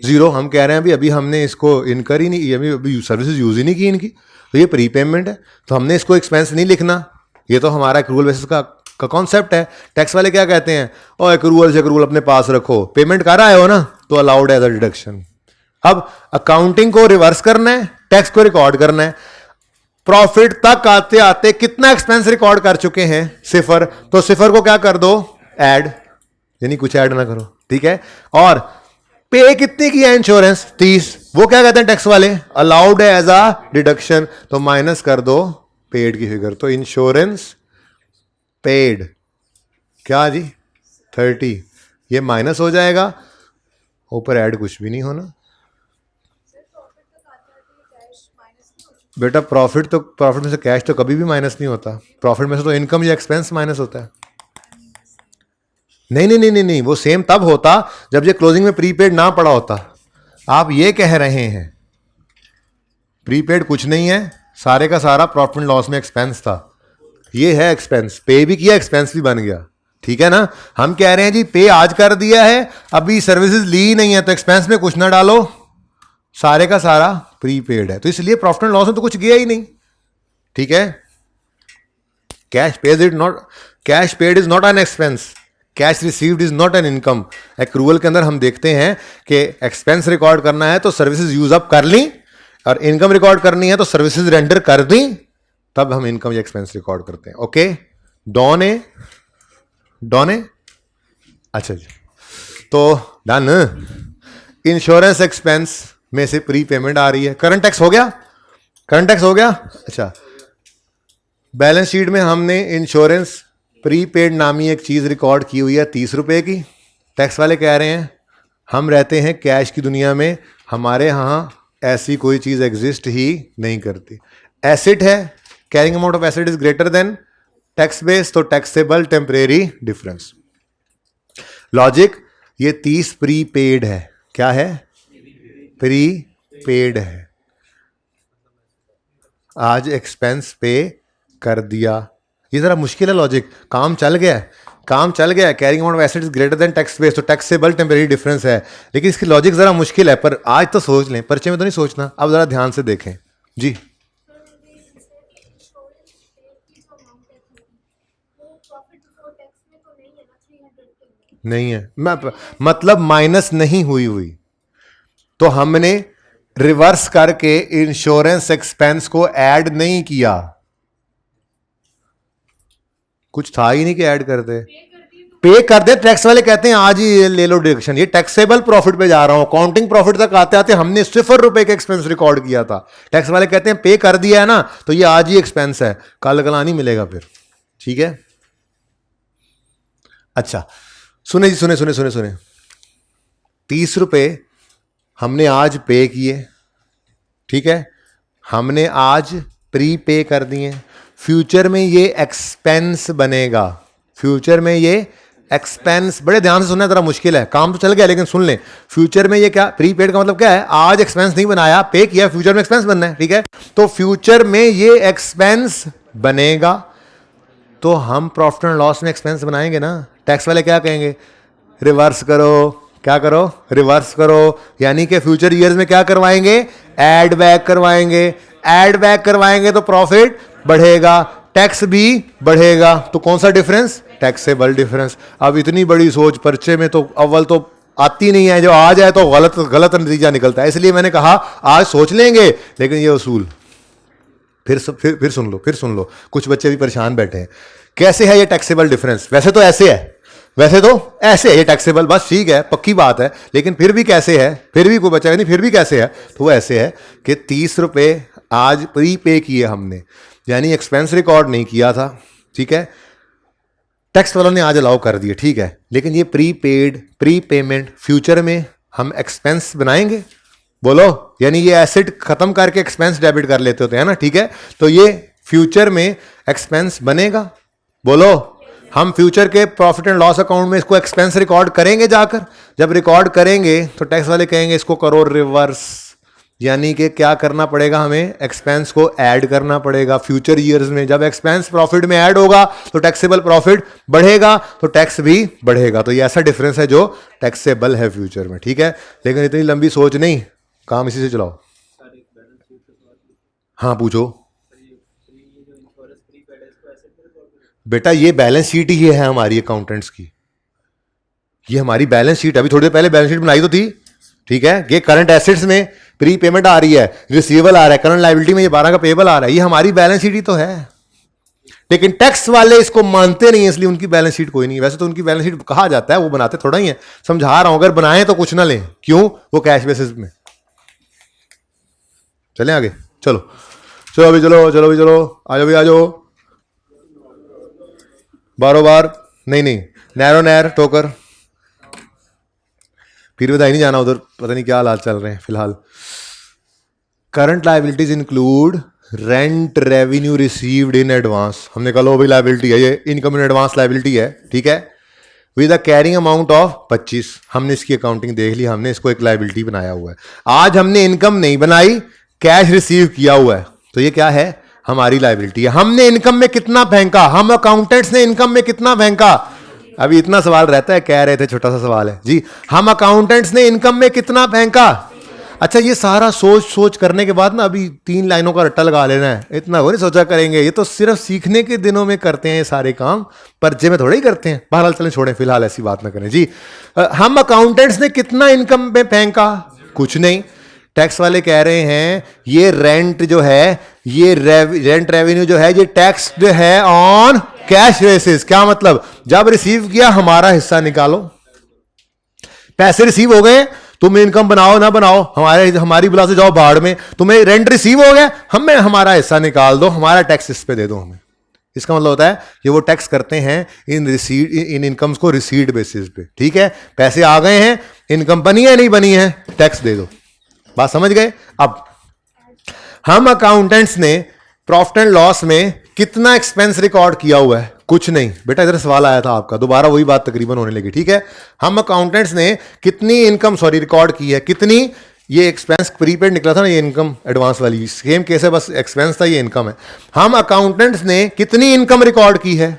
0। हम कह रहे हैं अभी हमने इसको इनकर ही नहीं, अभी सर्विसेज यूज ही नहीं की इनकी, तो ये प्रीपेमेंट है, तो हमने इसको एक्सपेंस नहीं लिखना। ये तो हमारा एक्रूअल बेसिस का कॉन्सेप्ट है। टैक्स वाले क्या कहते हैं, और एक्रूअल से एक्रूअल अपने पास रखो, पेमेंट कर आए हो ना तो अलाउड एज अ डिडक्शन। अब अकाउंटिंग को रिवर्स करना है, टैक्स को रिकॉर्ड करना है। प्रॉफिट तक आते आते कितना एक्सपेंस रिकॉर्ड कर चुके हैं? 0। तो 0 को क्या कर दो? ऐड, यानी कुछ ऐड ना करो। ठीक है, और पे कितने की है? इंश्योरेंस 30। वो क्या कहते हैं टैक्स वाले? अलाउड है एज अ डिडक्शन, तो माइनस कर दो पेड की फिगर। तो इंश्योरेंस पेड क्या जी? 30। ये माइनस हो जाएगा, ऊपर ऐड कुछ भी नहीं होना। बेटा प्रॉफिट में से कैश तो कभी भी माइनस नहीं होता। प्रॉफिट में से तो इनकम या एक्सपेंस माइनस होता है। नहीं नहीं नहीं नहीं नहीं, वो सेम तब होता जब ये क्लोजिंग में प्रीपेड ना पड़ा होता। आप ये कह रहे हैं प्रीपेड कुछ नहीं है, सारे का सारा प्रॉफिट एंड लॉस में एक्सपेंस था। ये है एक्सपेंस, पे भी किया, एक्सपेंस भी बन गया। ठीक है ना? हम कह रहे हैं जी पे आज कर दिया है, अभी सर्विसेज ली नहीं है, तो एक्सपेंस में कुछ ना डालो, सारे का सारा प्रीपेड है, तो इसलिए प्रॉफिट एंड लॉस में तो कुछ गया ही नहीं। ठीक है, cash paid is not an expense, cash received is not an income. Accrual के अंदर हम देखते हैं कि एक्सपेंस रिकॉर्ड करना है तो सर्विसेज यूज अप कर ली, और इनकम रिकॉर्ड करनी है तो सर्विसेज रेंडर कर दी, तब हम इनकम या एक्सपेंस रिकॉर्ड करते हैं। ओके, डॉन है। अच्छा जी, तो डन। इंश्योरेंस एक्सपेंस में से प्री पेमेंट आ रही है। करंट टैक्स हो गया? करंट टैक्स हो गया। अच्छा, बैलेंस शीट में हमने इंश्योरेंस प्रीपेड नामी एक चीज रिकॉर्ड की हुई है 30 रुपए की। टैक्स वाले कह रहे हैं हम रहते हैं कैश की दुनिया में, हमारे यहां ऐसी कोई चीज एग्जिस्ट ही नहीं करती। एसेट है, carrying amount of asset is greater than tax base, तो टैक्सेबल टेम्परेरी डिफरेंस। लॉजिक, ये 30 प्रीपेड है। क्या है? प्रीपेड है। आज एक्सपेंस पे कर दिया। ये जरा मुश्किल है लॉजिक, काम चल गया है, काम चल गया है। Carrying amount of asset is greater than tax base, तो टैक्सेबल टेम्परेरी डिफरेंस है, लेकिन इसकी लॉजिक जरा मुश्किल है, पर आज तो सोच लें, परिचय में तो नहीं सोचना। अब जरा ध्यान से देखें जी। नहीं है, मतलब माइनस नहीं हुई, तो हमने रिवर्स करके इंश्योरेंस एक्सपेंस को ऐड नहीं किया। कुछ था ही नहीं कि ऐड कर दे। पे कर दे, टैक्स वाले कहते हैं आज ही ले लो डिडक्शन, ये टैक्सेबल प्रॉफिट पे जा रहा हूं, काउंटिंग प्रॉफिट तक आते आते हमने ₹0 का एक्सपेंस रिकॉर्ड किया था, टैक्स वाले कहते हैं पे कर दिया है ना तो ये आज ही एक्सपेंस है, कल कला नहीं मिलेगा फिर। ठीक है, अच्छा सुने जी, सुने सुने सुने सुने, ₹30 हमने आज पे किए, ठीक है, हमने आज प्री पे कर दिए, फ्यूचर में ये एक्सपेंस बनेगा, फ्यूचर में ये एक्सपेंस, बड़े ध्यान से सुनना, जरा मुश्किल है, काम तो चल गया लेकिन सुन लें, फ्यूचर में ये क्या, प्रीपेड का मतलब क्या है, आज एक्सपेंस नहीं बनाया, पे किया, फ्यूचर में एक्सपेंस बनना है, ठीक है, तो फ्यूचर में ये एक्सपेंस बनेगा, तो हम प्रॉफिट एंड लॉस में एक्सपेंस बनाएंगे ना, टैक्स वाले क्या कहेंगे, रिवर्स करो, क्या करो, रिवर्स करो, यानी कि फ्यूचर ईयर्स में क्या करवाएंगे, ऐड बैक करवाएंगे, ऐड बैक करवाएंगे तो प्रॉफिट बढ़ेगा, टैक्स भी बढ़ेगा, तो कौन सा डिफरेंस, टैक्सेबल डिफरेंस। अब इतनी बड़ी सोच पर्चे में तो अव्वल तो आती नहीं है, जो आ जाए तो गलत गलत नतीजा निकलता है, इसलिए मैंने कहा आज सोच लेंगे, लेकिन ये उसूल फिर सुन लो, फिर सुन लो, कुछ बच्चे भी परेशान बैठे हैं, कैसे है ये टैक्सेबल डिफरेंस, वैसे तो ऐसे है, वैसे तो ऐसे है ये टैक्सेबल, बस ठीक है, पक्की बात है, लेकिन फिर भी कैसे है, फिर भी कोई बच्चा नहीं, फिर भी कैसे है, तो वो ऐसे है कि ₹30 आज प्री पे किए हमने, यानी एक्सपेंस रिकॉर्ड नहीं किया था, ठीक है, टैक्स वालों ने आज अलाउ कर दिए, ठीक है, लेकिन ये pre paid, pre payment future में हम एक्सपेंस बनाएंगे, बोलो, यानी ये एसेट खत्म करके एक्सपेंस डेबिट कर लेते होते हैं ना, ठीक है, तो ये फ्यूचर में एक्सपेंस बनेगा, बोलो, हम फ्यूचर के प्रॉफिट एंड लॉस अकाउंट में इसको एक्सपेंस रिकॉर्ड करेंगे जाकर, जब रिकॉर्ड करेंगे तो टैक्स वाले कहेंगे इसको करो रिवर्स, यानी कि क्या करना पड़ेगा, हमें एक्सपेंस को ऐड करना पड़ेगा फ्यूचर ईयर्स में, जब एक्सपेंस प्रॉफिट में ऐड होगा तो टैक्सेबल प्रॉफिट बढ़ेगा, तो टैक्स भी बढ़ेगा, तो ये ऐसा डिफरेंस है जो टैक्सेबल है फ्यूचर में, ठीक है, लेकिन इतनी लंबी सोच नहीं, काम इसी से चलाओ। हाँ पूछो बेटा, ये बैलेंस शीट ही है हमारी अकाउंटेंट्स की, ये हमारी बैलेंस शीट, अभी थोड़ी देर पहले बैलेंस शीट बनाई तो थी, ठीक है, ये करंट एसेट्स में प्री पेमेंट आ रही है, रिसीवेबल आ रहा है, करंट लायबिलिटी में ये 12 का पेबल आ रहा है, ये हमारी बैलेंस शीट ही तो है, लेकिन टैक्स वाले इसको मानते नहीं है, इसलिए उनकी बैलेंस शीट कोई नहीं है, वैसे तो उनकी बैलेंस शीट कहा जाता है, वो बनाते थोड़ा ही है, समझा रहा हूं, अगर बनाए तो कुछ ना लें, क्यों, वो कैश बेसिस में। चलें आगे, चलो चलो अभी, चलो चलो अभी, चलो आ जाओ, आ जाओ, बारोबार नहीं नहीं, नैरो नैर टोकर, फिर बधाई नहीं जाना उधर, पता नहीं क्या हालात चल रहे हैं फिलहाल। Current liabilities include rent revenue received in advance, हमने कहा लो भाई लायबिलिटी है, ये इनकम इन एडवांस लायबिलिटी है, ठीक है, with a carrying amount of 25, हमने इसकी अकाउंटिंग देख ली, हमने इसको एक लायबिलिटी बनाया हुआ है, आज हमने इनकम नहीं बनाई, कैश रिसीव किया हुआ है, तो ये क्या है, हमारी लायबिलिटी है, हमने इनकम में कितना फेंका, हम अकाउंटेंट्स ने इनकम में कितना फेंका, अभी इतना सवाल रहता है, कह रहे थे छोटा सा सवाल है जी, हम अकाउंटेंट्स ने इनकम में कितना फेंका, अच्छा ये सारा सोच सोच करने के बाद ना अभी 3 लाइनों का रट्टा लगा लेना है, इतना वो नहीं सोचा करेंगे, ये तो सिर्फ सीखने के दिनों में करते हैं ये सारे काम, पर्चे में थोड़े ही करते हैं, बहरहाल चलें छोड़ें, फिलहाल ऐसी बात ना करें जी। हम अकाउंटेंट्स ने कितना इनकम में फेंका, कुछ नहीं, टैक्स वाले कह रहे हैं ये रेंट जो है, ये रेंट रेवेन्यू जो है, ये टैक्स जो है ऑन कैश बेसिस, क्या मतलब, जब रिसीव किया हमारा हिस्सा निकालो, पैसे रिसीव हो गए, तुम इनकम बनाओ ना बनाओ, हमारी बुला से जाओ बाहर में, तुम्हें रेंट रिसीव हो गया, हमें हमारा हिस्सा निकाल दो, हमारा टैक्स इस पे दे दो हमें, इसका मतलब होता है कि वो टैक्स करते हैं इन इनकम्स को रिसीट बेसिस पे, ठीक है, पैसे आ गए हैं, इनकम बनी है नहीं बनी है, टैक्स दे दो, बात समझ गए। अब हम अकाउंटेंट्स ने प्रॉफिट एंड लॉस में कितना एक्सपेंस रिकॉर्ड किया हुआ है, कुछ नहीं बेटा, इधर सवाल आया था आपका, दोबारा वही बात तकरीबन होने लगी, ठीक है, हम अकाउंटेंट्स ने कितनी इनकम रिकॉर्ड की है, कितनी, ये एक्सपेंस प्रीपेड निकला था ना, ये इनकम एडवांस वाली सेम केस है, बस एक्सपेंस था, ये इनकम है, हम अकाउंटेंट्स ने कितनी इनकम रिकॉर्ड की है,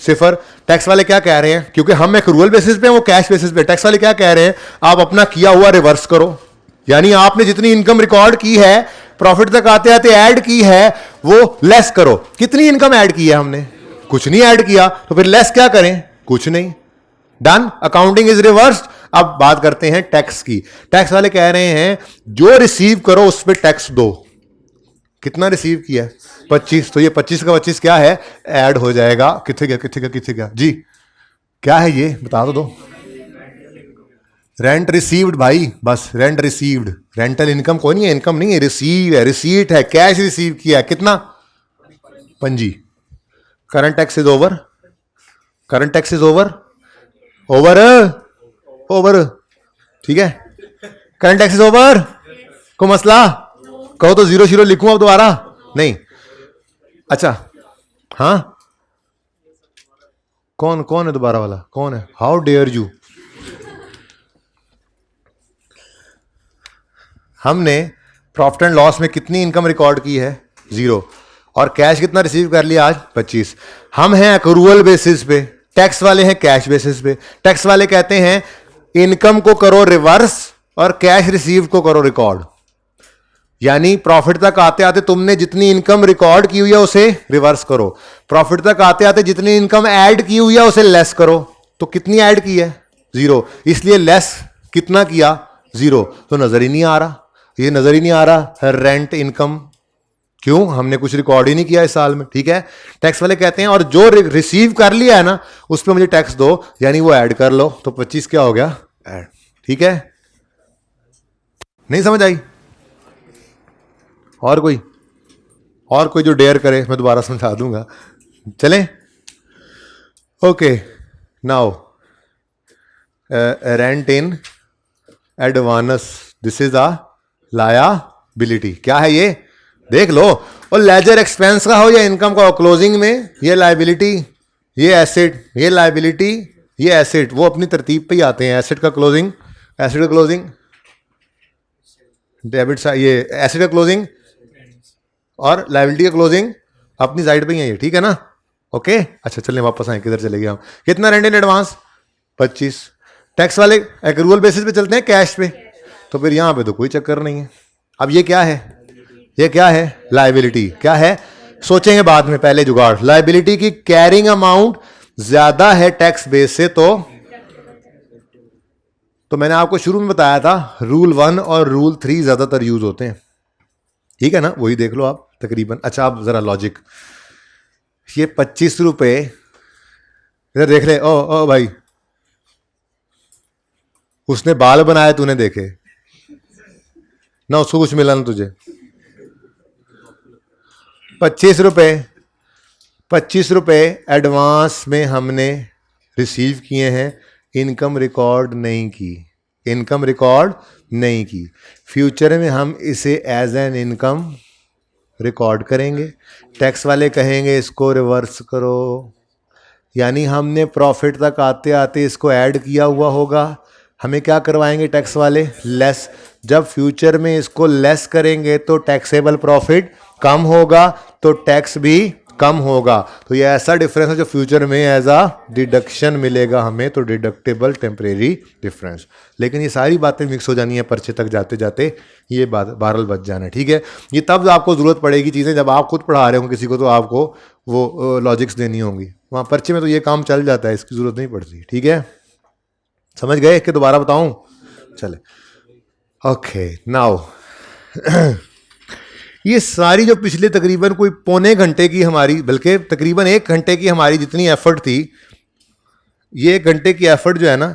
0। टैक्स वाले क्या कह रहे हैं, क्योंकि हम एक्रूअल बेसिस पे, वो कैश बेसिस पे, टैक्स वाले क्या कह रहे हैं, आप अपना किया हुआ रिवर्स करो, यानी आपने जितनी इनकम रिकॉर्ड की है प्रॉफिट तक आते आते ऐड की है वो लेस करो, कितनी इनकम ऐड की है हमने, कुछ नहीं ऐड किया, तो फिर लेस क्या करें, कुछ नहीं, डन, अकाउंटिंग इज रिवर्स्ड। अब बात करते हैं टैक्स की, टैक्स वाले कह रहे हैं जो रिसीव करो उस पर टैक्स दो, कितना रिसीव किया, 25, तो ये 25 का 25 क्या है, ऐड हो जाएगा, किथे गया जी, क्या है ये, बता तो दो। रेंट रिसीव्ड भाई, बस रेंट रिसीव्ड। रेंटल इनकम कोई नहीं है, इनकम नहीं है, रिसीव है, रिसीट है, कैश रिसीव किया है, कितना, पंजी। Current tax is over, current tax is over, over over, ठीक है। करंट टैक्स इज ओवर, को मसला कहो तो जीरो जीरो लिखूं अब दोबारा, नहीं। अच्छा हाँ, कौन कौन है दोबारा वाला, कौन है, हाउ डेयर यू। हमने प्रॉफिट एंड लॉस में कितनी इनकम रिकॉर्ड की है, 0, और कैश कितना रिसीव कर लिया आज, 25। हम हैं अक्रूवल बेसिस पे, टैक्स वाले हैं कैश बेसिस पे। टैक्स वाले कहते हैं इनकम को करो रिवर्स और कैश रिसीव को करो रिकॉर्ड। यानी प्रॉफिट तक आते आते तुमने जितनी इनकम रिकॉर्ड की हुई है उसे रिवर्स करो, प्रॉफिट तक आते आते जितनी इनकम ऐड की हुई है उसे लेस करो। तो कितनी ऐड की है, 0, इसलिए लेस कितना किया, 0। तो नजर ही नहीं आ रहा, ये नजर ही नहीं आ रहा रेंट इनकम, क्यों, हमने कुछ रिकॉर्ड ही नहीं किया इस साल में, ठीक है। टैक्स वाले कहते हैं और जो रिसीव कर लिया है ना उस पर मुझे टैक्स दो, यानी वो ऐड कर लो। तो 25 क्या हो गया, ऐड, ठीक है। नहीं समझ आई, और कोई जो डेयर करे मैं दोबारा समझा दूंगा, चलें। Okay, now rent in advance, this is a liability. क्या है ये, देख लो, और लेजर एक्सपेंस का हो या इनकम का हो, क्लोजिंग में ये लायबिलिटी, ये एसेट, ये लायबिलिटी, ये एसेट, वो अपनी तरतीब पे ही आते हैं। एसेट का क्लोजिंग, एसेट का क्लोजिंग, डेबिट ये एसेट का क्लोजिंग और लायबिलिटी का क्लोजिंग अपनी साइड पे ही है ये, ठीक है ना। ओके, अच्छा चलिए वापस आए, किधर चले गए हम। कितना रेंट इन एडवांस, 25। टैक्स वाले एक्रूवल बेसिस पे चलते हैं, कैश पे, तो फिर यहां पे तो कोई चक्कर नहीं है। अब ये क्या है, ये क्या है, लायबिलिटी। क्या है, सोचेंगे बाद में, पहले जुगाड़। लायबिलिटी की कैरिंग अमाउंट ज्यादा है टैक्स बेस से, तो मैंने आपको शुरू में बताया था रूल 1 और रूल 3 ज्यादातर यूज होते हैं, ठीक है ना, वही देख लो आप तकरीबन। अच्छा आप जरा लॉजिक, ये 25 रुपए इधर देख ले, ओ भाई, उसने बाल बनाए तूने देखे ना, उसको कुछ मिला ना तुझे, 25 रुपए एडवांस में हमने रिसीव किए हैं, इनकम रिकॉर्ड नहीं की, इनकम रिकॉर्ड नहीं की। फ्यूचर में हम इसे एज एन इनकम रिकॉर्ड करेंगे, टैक्स वाले कहेंगे इसको रिवर्स करो, यानी हमने प्रॉफिट तक आते आते इसको ऐड किया हुआ होगा। हमें क्या करवाएंगे टैक्स वाले, लेस। जब फ्यूचर में इसको लेस करेंगे तो टैक्सेबल प्रॉफिट कम होगा, तो टैक्स भी कम होगा। तो ये ऐसा डिफरेंस है जो फ्यूचर में एज अ डिडक्शन मिलेगा हमें, तो डिडक्टेबल टेम्परेरी डिफरेंस। लेकिन ये सारी बातें मिक्स हो जानी है पर्चे तक जाते जाते, ये बात 12 बच जाना है, ठीक है। ये तब आपको जरूरत पड़ेगी चीज़ें जब आप खुद पढ़ा रहे हो किसी को, तो आपको वो लॉजिक्स देनी होंगी। वहाँ पर्चे में तो ये काम चल जाता है, इसकी जरूरत नहीं पड़ती, ठीक है। समझ गए कि दोबारा बताऊं, चले। ओके नाउ ये सारी जो पिछले तकरीबन कोई पौने घंटे की हमारी, बल्कि तकरीबन 1 घंटे की हमारी जितनी एफर्ट थी, ये 1 घंटे की एफर्ट जो है ना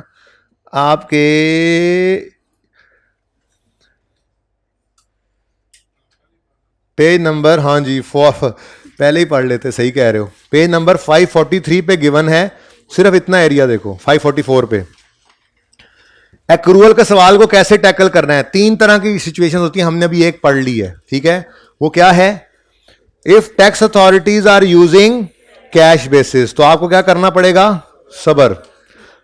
आपके पेज नंबर, हाँ जी पहले ही पढ़ लेते, सही कह रहे हो, पेज नंबर 543 पे गिवन है। सिर्फ इतना एरिया देखो, 544 पे एक्रूवल का सवाल को कैसे टैकल करना है। 3 तरह की सिचुएशन होती है, हमने अभी एक पढ़ ली है, ठीक है। वो क्या है, if tax authorities are using cash basis, तो आपको क्या करना पड़ेगा, सबर।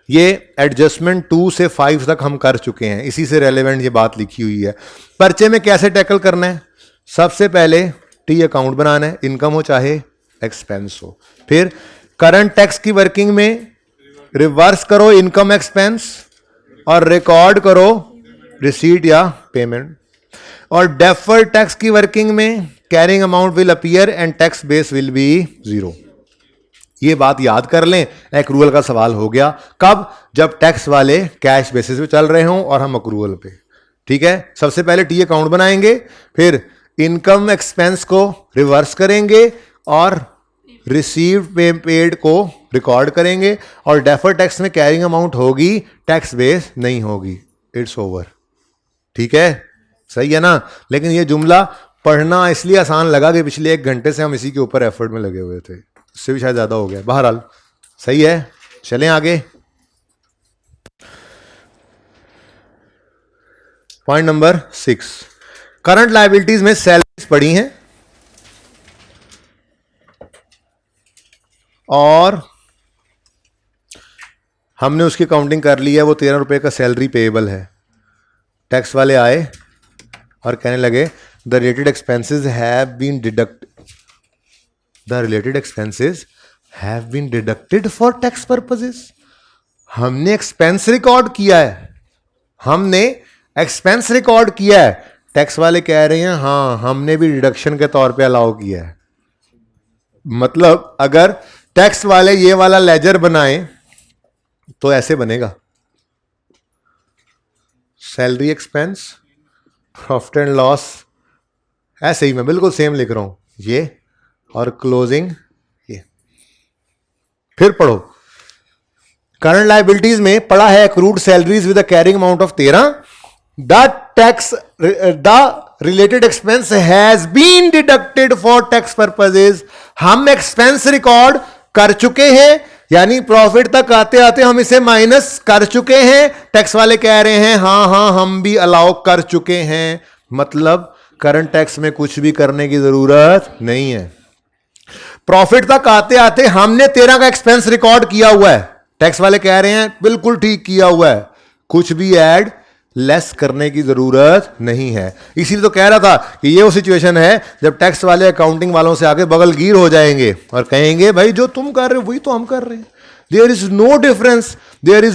ये एडजस्टमेंट 2 से 5 तक हम कर चुके हैं, इसी से रेलेवेंट ये बात लिखी हुई है। पर्चे में कैसे टैकल करना है, सबसे पहले टी अकाउंट बनाना है, इनकम हो चाहे एक्सपेंस हो। फिर करंट टैक्स की वर्किंग में रिवर्स करो इनकम एक्सपेंस और रिकॉर्ड करो रिसीट या पेमेंट। और डेफर्ड टैक्स की वर्किंग में carrying amount will appear and tax base will B 0। ये बात याद कर लें, एक्रूवल का सवाल हो गया। कब, जब टैक्स वाले कैश बेसिस पे चल रहे हों और हम अक्रूवल पे, ठीक है। सबसे पहले टी अकाउंट बनाएंगे, फिर इनकम एक्सपेंस को रिवर्स करेंगे और रिसीव्ड पेड को रिकॉर्ड करेंगे और डेफर टैक्स में कैरिंग अमाउंट होगी, टैक्स बेस नहीं होगी, इट्स ओवर। ठीक है, सही है ना। लेकिन ये जुमला पढ़ना इसलिए आसान लगा कि पिछले 1 घंटे से हम इसी के ऊपर एफर्ट में लगे हुए थे, इससे भी शायद ज्यादा हो गया। बहरहाल सही है, चलें आगे। पॉइंट नंबर 6, करंट लायबिलिटीज में सैलरीज पड़ी हैं और हमने उसकी काउंटिंग कर ली है, वो 13 रुपए का सैलरी पेएबल है। टैक्स वाले आए और कहने लगे the related expenses have been deducted for tax purposes. हमने एक्सपेंस रिकॉर्ड किया है, टैक्स वाले कह रहे हैं हाँ हमने भी डिडक्शन के तौर पे अलाउ किया है। मतलब अगर टैक्स वाले ये वाला लेजर बनाएं तो ऐसे बनेगा, salary expense, profit and loss, ऐसे ही मैं बिल्कुल सेम लिख रहा हूं ये, और क्लोजिंग ये। फिर पढ़ो, करंट लायबिलिटीज में पड़ा है accrued salaries with a carrying amount of 13, the related expense has been deducted for tax purposes. हम एक्सपेंस रिकॉर्ड कर चुके हैं, यानी प्रॉफिट तक आते आते हम इसे माइनस कर चुके हैं। टैक्स वाले कह रहे हैं हाँ हम भी अलाउ कर चुके हैं, मतलब करंट टैक्स में कुछ भी करने की जरूरत नहीं है। प्रॉफिट तक आते आते हमने 13 का एक्सपेंस रिकॉर्ड किया हुआ है, टैक्स वाले कह रहे हैं बिल्कुल ठीक किया हुआ है, कुछ भी ऐड लेस करने की जरूरत नहीं है। इसीलिए तो कह रहा था कि ये वो सिचुएशन है जब टैक्स वाले अकाउंटिंग वालों से आगे बगलगीर हो जाएंगे और कहेंगे भाई जो तुम कर रहे हो वही तो हम कर रहे हैं, देयर इज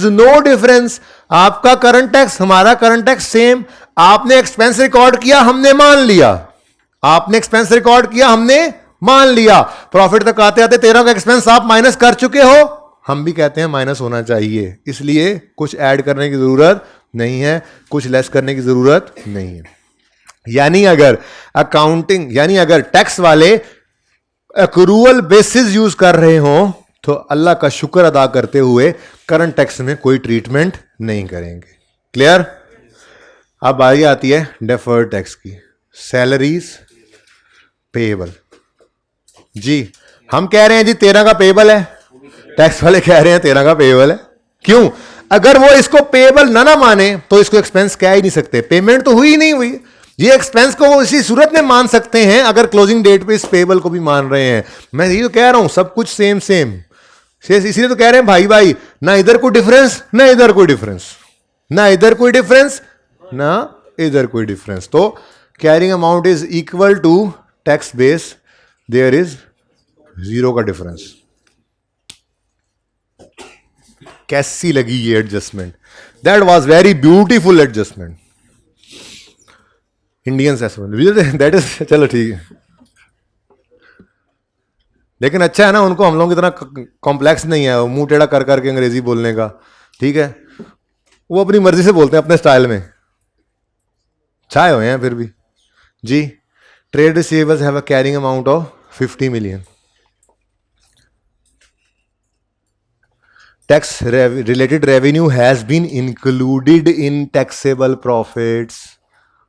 नो डिफरेंस, आपका करंट टैक्स हमारा करंट टैक्स सेम। आपने एक्सपेंस रिकॉर्ड किया हमने मान लिया, प्रॉफिट तक आते आते 13 का एक्सपेंस आप माइनस कर चुके हो, हम भी कहते हैं माइनस होना चाहिए, इसलिए कुछ ऐड करने की जरूरत नहीं है, कुछ लेस करने की जरूरत नहीं है। यानी अगर टैक्स वाले एक्रूअल बेसिस यूज कर रहे हो तो अल्लाह का शुक्र अदा करते हुए करंट टैक्स में कोई ट्रीटमेंट नहीं करेंगे। क्लियर? अब बारी आती है डेफर्ड टैक्स की, सैलरीज पेएबल। जी हम कह रहे हैं जी 13 का पेएबल है, टैक्स वाले कह रहे हैं 13 का पेएबल है। क्यों? अगर वो इसको पेएबल ना माने तो इसको एक्सपेंस कह ही नहीं सकते, पेमेंट तो हुई ही नहीं हुई। ये एक्सपेंस को वो इसी सूरत में मान सकते हैं अगर क्लोजिंग डेट पे इस पेएबल को भी मान रहे हैं। मैं यही तो कह रहा हूं, सब कुछ सेम इसीलिए तो कह रहे हैं भाई ना इधर कोई डिफरेंस ना इधर कोई डिफरेंस, तो carrying amount is equal to tax base, there is 0 का डिफरेंस। कैसी लगी ये adjustment? That was very beautiful adjustment, Indian that is, चलो ठीक है। लेकिन अच्छा है ना, उनको हम लोगों की तरह कॉम्प्लेक्स नहीं है मुंह टेढ़ा कर करके अंग्रेजी बोलने का, ठीक है, वो अपनी मर्जी से बोलते हैं अपने स्टाइल में, छाए हुए हैं फिर भी। जी trade receivables have a carrying amount of 50 million। Tax related revenue has been included in taxable profits.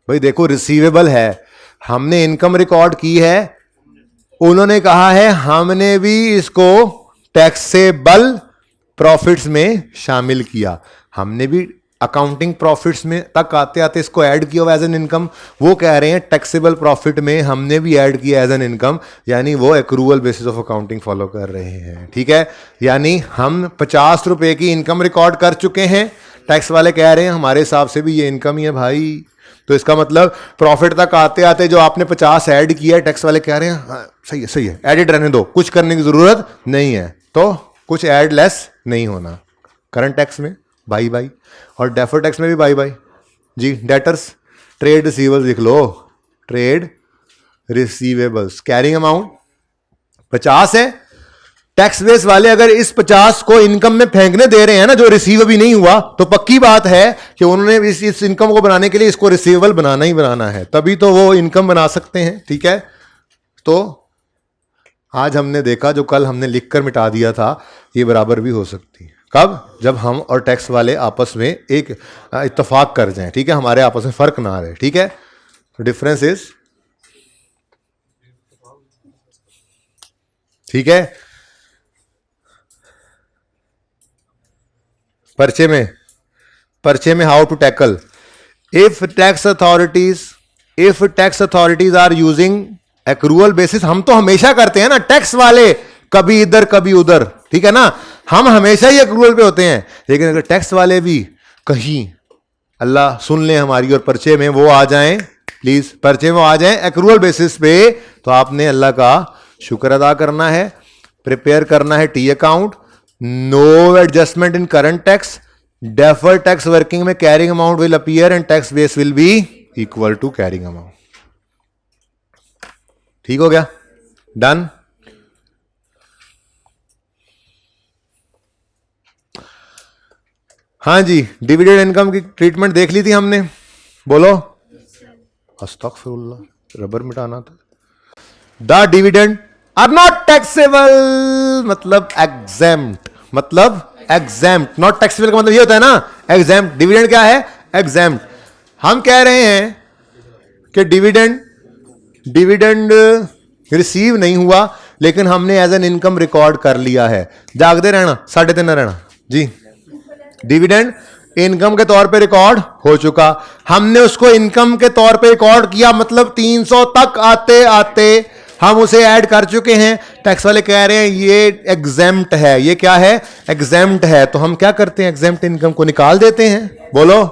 भाई देखो रिसीवेबल है, हमने इनकम रिकॉर्ड की है, उन्होंने कहा है हमने भी इसको टैक्सेबल प्रॉफिट्स में शामिल किया, हमने भी अकाउंटिंग प्रॉफिट्स में तक आते आते इसको ऐड किया हुआ एज एन इनकम। वो कह रहे हैं टैक्सेबल प्रॉफिट में हमने भी ऐड किया एज एन इनकम, यानी वो accrual basis of accounting follow कर रहे हैं। ठीक है, यानी हम 50 रुपए की इनकम रिकॉर्ड कर चुके हैं, टैक्स वाले कह रहे हैं हमारे हिसाब से भी ये इनकम ही है भाई, तो इसका मतलब प्रॉफिट तक आते आते जो आपने 50 ऐड किया है, टैक्स वाले कह रहे हैं हाँ, सही है एडिट रहने दो, कुछ करने की जरूरत नहीं है, तो कुछ ऐड लेस नहीं होना। करंट टैक्स में बाई और डेफर टैक्स में भी बाई। जी डेटर्स ट्रेड रिसीवेबल्स लिख लो, ट्रेड रिसीवेबल्स कैरिंग अमाउंट 50 है, टैक्स बेस वाले अगर इस 50 को इनकम में फेंकने दे रहे हैं ना, जो रिसीव अभी नहीं हुआ, तो पक्की बात है कि उन्होंने इस इनकम को बनाने के लिए इसको रिसीवेबल बनाना ही बनाना है, तभी तो वो इनकम बना सकते हैं। ठीक है, तो आज हमने देखा जो कल हमने लिखकर मिटा दिया था ये बराबर भी हो सकती है। कब? जब हम और टैक्स वाले आपस में एक इत्तेफाक कर जाएं, ठीक है, हमारे आपस में फर्क ना रहे, ठीक है। तो डिफरेंस इज, ठीक है। पर्चे में how to tackle if tax authorities are using accrual basis. हम तो हमेशा करते हैं ना, टैक्स वाले कभी इधर कभी उधर, ठीक है ना, हम हमेशा ही एक्रूअल पे होते हैं। लेकिन अगर टैक्स वाले भी कहीं अल्लाह सुन ले हमारी और पर्चे में वो आ जाएं, प्लीज पर्चे में आ जाएं एक्रूअल बेसिस पे, तो आपने अल्लाह का शुक्र अदा करना है, प्रिपेयर करना है T account, no adjustment in current tax, deferred tax working में carrying amount will appear and tax base will be equal to carrying amount. ठीक हो गया? डन। हाँ जी, डिविडेंड इनकम की ट्रीटमेंट देख ली थी हमने, बोलो। अस्तगफिरुल्लाह, रबर मिटाना था। The dividend are not taxable, मतलब एग्जेम्प्ट, नॉट टैक्सेबल का मतलब ये होता है ना एग्जेम्प्ट। डिविडेंड क्या है? एग्जेम्प्ट। हम कह रहे हैं कि डिविडेंड रिसीव नहीं हुआ लेकिन हमने एज एन इनकम रिकॉर्ड कर लिया है। जागते रहना, 3.5 रहना जी। डिविडेंड इनकम के तौर पे रिकॉर्ड हो चुका, हमने उसको इनकम के तौर पे रिकॉर्ड किया, मतलब 300 तक आते आते हम उसे ऐड कर चुके हैं। टैक्स वाले कह रहे हैं ये एग्जेम्प्ट है। ये क्या है? एग्जेम्प्ट है। तो हम क्या करते हैं? एग्जेम्प्ट इनकम को निकाल देते हैं। बोलो,